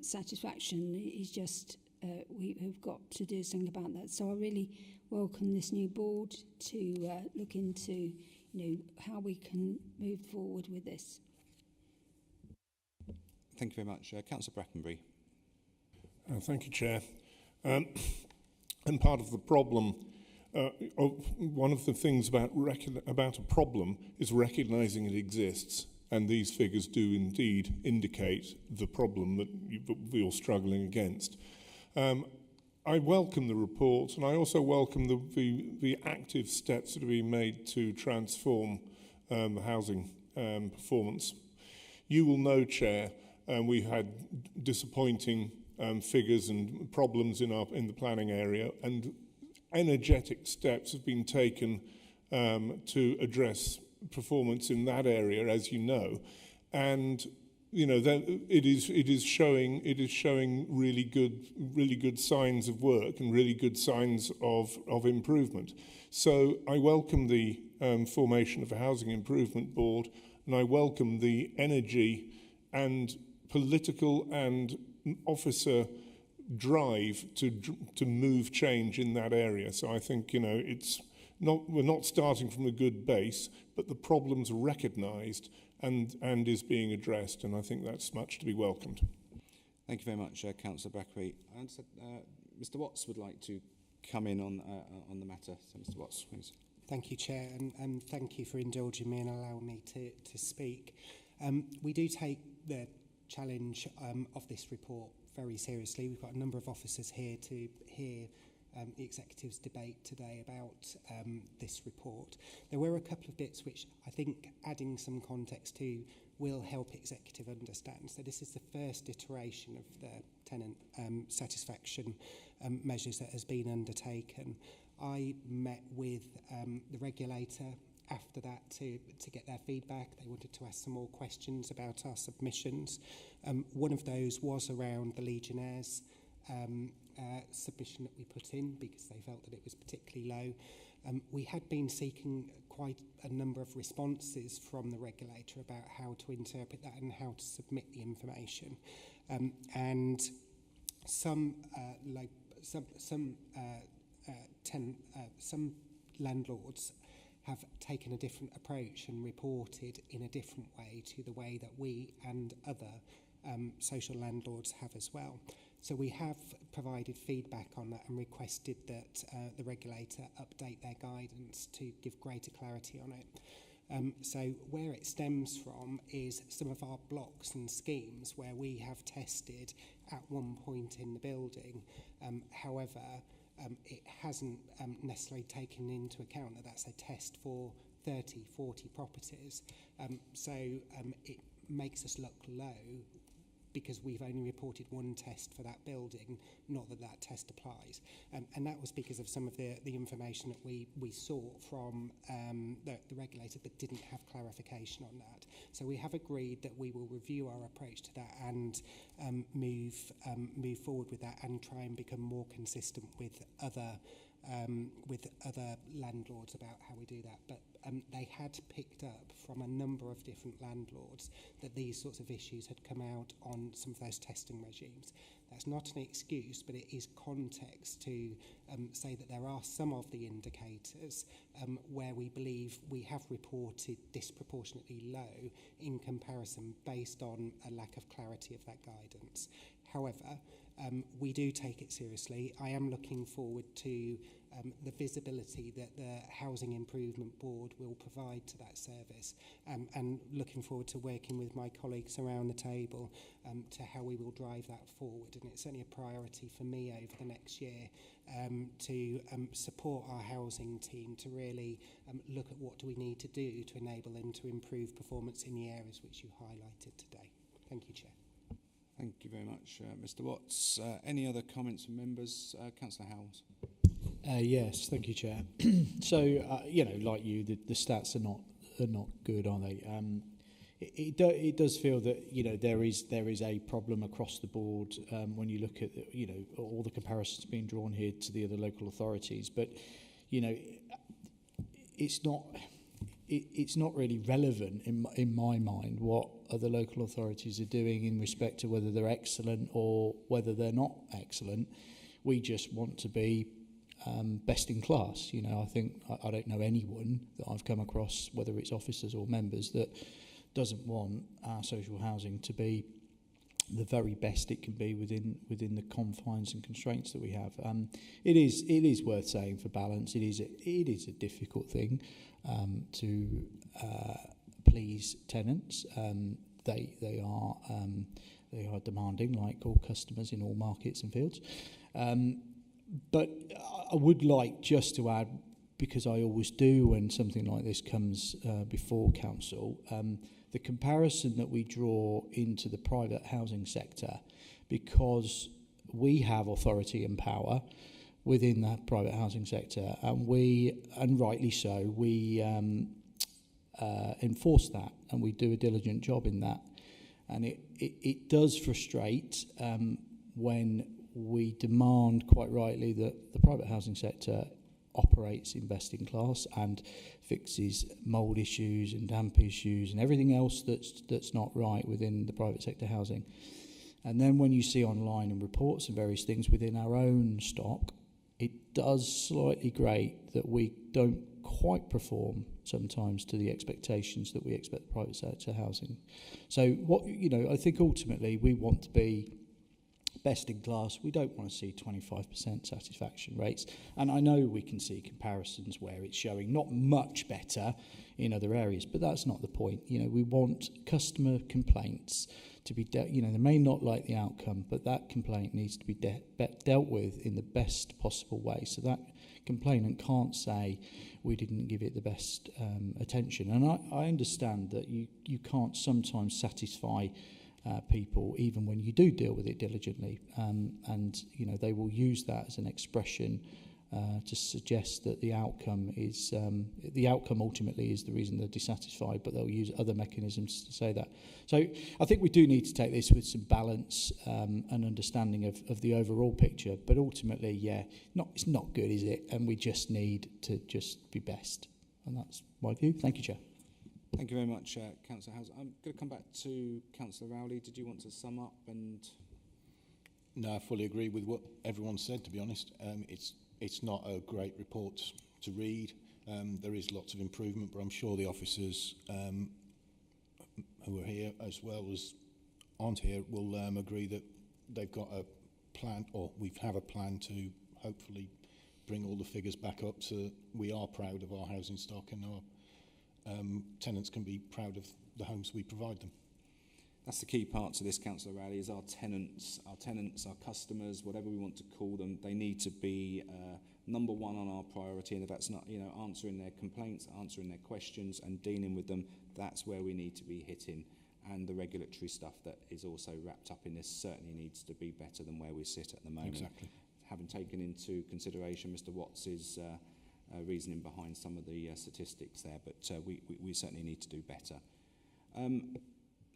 satisfaction is just, we have got to do something about that. So I really welcome this new board to look into, how we can move forward with this. Thank you very much. Councillor Brackenbury. Thank you, Chair. And part of the problem, one of the things about a problem is recognising it exists. And these figures do indeed indicate the problem that you're struggling against. I welcome the report, and I also welcome the active steps that are being made to transform the housing performance. You will know, Chair, we had disappointing figures and problems in the planning area, and energetic steps have been taken to address performance in that area, as you know, and you know that it is showing really good signs of work and really good signs of improvement. So I welcome the formation of a housing improvement board, and I welcome the energy and political and officer drive to move change in that area. So I think, you know, we're not starting from a good base, but the problem's recognised and is being addressed, and I think that's much to be welcomed. Thank you very much, Councillor Bakri. I understand Mr. Watts would like to come in on the matter. So, Mr. Watts, please. Thank you, Chair, and thank you for indulging me and allowing me to speak. We do take the challenge of this report very seriously. We've got a number of officers here to hear the Executive's debate today about this report. There were a couple of bits which I think adding some context to will help Executive understand. So this is the first iteration of the tenant satisfaction measures that has been undertaken. I met with the regulator after that to get their feedback. They wanted to ask some more questions about our submissions. One of those was around the Legionnaires submission that we put in because they felt that it was particularly low. We had been seeking quite a number of responses from the regulator about how to interpret that and how to submit the information. And some landlords have taken a different approach and reported in a different way to the way that we and other social landlords have as well. So we have provided feedback on that and requested that the regulator update their guidance to give greater clarity on it. So where it stems from is some of our blocks and schemes where we have tested at one point in the building. However, it hasn't necessarily taken into account that that's a test for 30, 40 properties. So it makes us look low because we've only reported one test for that building, not that that test applies. And that was because of some of the information that we saw from the regulator that didn't have clarification on that. So we have agreed that we will review our approach to that and move forward with that and try and become more consistent with other landlords about how we do that. But they had picked up from a number of different landlords that these sorts of issues had come out on some of those testing regimes. That's not an excuse, but it is context to say that there are some of the indicators where we believe we have reported disproportionately low in comparison based on a lack of clarity of that guidance. However, we do take it seriously. I am looking forward to the visibility that the Housing Improvement Board will provide to that service, and looking forward to working with my colleagues around the table to how we will drive that forward. And it's certainly a priority for me over the next year to support our housing team to really look at what do we need to do to enable them to improve performance in the areas which you highlighted today. Thank you, Chair. Thank you very much, Mr. Watts. Any other comments from members? Councillor Howells. Yes, thank you, Chair. So, you know, like you, the stats are not good, are they? It does feel that, you know, there is a problem across the board when you look at, you know, all the comparisons being drawn here to the other local authorities. But, you know, it's not really relevant in my mind what other local authorities are doing in respect to whether they're excellent or whether they're not excellent. We just want to be best in class. You know, I think I don't know anyone that I've come across, whether it's officers or members, that doesn't want our social housing to be the very best it can be within the confines and constraints that we have. It is worth saying for balance. It is a difficult thing to please tenants. They are demanding, like all customers in all markets and fields. But I would like just to add, because I always do when something like this comes before council, the comparison that we draw into the private housing sector, because we have authority and power within the private housing sector, and rightly so, we enforce that, and we do a diligent job in that. And it does frustrate when we demand, quite rightly, that the private housing sector operates in best in class and fixes mould issues and damp issues and everything else that's not right within the private sector housing. And then when you see online and reports and various things within our own stock, it does slightly grate that we don't quite perform sometimes to the expectations that we expect the private sector housing. So what, I think ultimately we want to be best in class. We don't want to see 25% satisfaction rates. And I know we can see comparisons where it's showing not much better in other areas, but that's not the point. We want customer complaints to be they may not like the outcome, but that complaint needs to be dealt with in the best possible way. So that complainant can't say we didn't give it the best attention. And I understand that you can't sometimes satisfy people even when you do deal with it diligently, and they will use that as an expression to suggest that the outcome ultimately is the reason they're dissatisfied, but they'll use other mechanisms to say that. So I think we do need to take this with some balance and understanding of the overall picture, but ultimately, it's not good, is it? And we just need to just be best, and that's my view. Thank you, Chair. Thank you very much, Councillor Howes. I'm going to come back to Councillor Rowley. Did you want to sum up? And no, I fully agree with what everyone said, to be honest. It's not a great report to read. There is lots of improvement, but I'm sure the officers who are here as well as aren't here will agree that they've got a plan, or we have a plan to hopefully bring all the figures back up so that we are proud of our housing stock and our tenants can be proud of the homes we provide them. that's the key part to this Councillor Rowley, is our tenants, our customers, whatever we want to call them. They need to be number one on our priority, and if that's not, answering their complaints, answering their questions and dealing with them, that's where we need to be hitting. And the regulatory stuff that is also wrapped up in this certainly needs to be better than where we sit at the moment. Exactly. Having taken into consideration Mr Watts's reasoning behind some of the statistics there, but we certainly need to do better.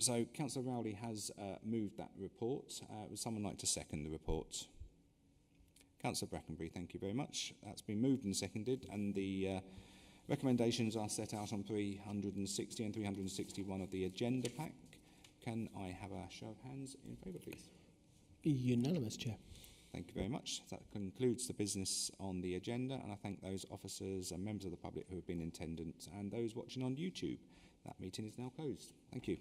So Councillor Rowley has moved that report. Would someone like to second the report? Councillor Brackenbury, thank you very much. That's been moved and seconded, and the recommendations are set out on 360 and 361 of the agenda pack. Can I have a show of hands in favour, please? Unanimous, Chair. Thank you very much. That concludes the business on the agenda, and I thank those officers and members of the public who have been in attendance and those watching on YouTube. That meeting is now closed. Thank you.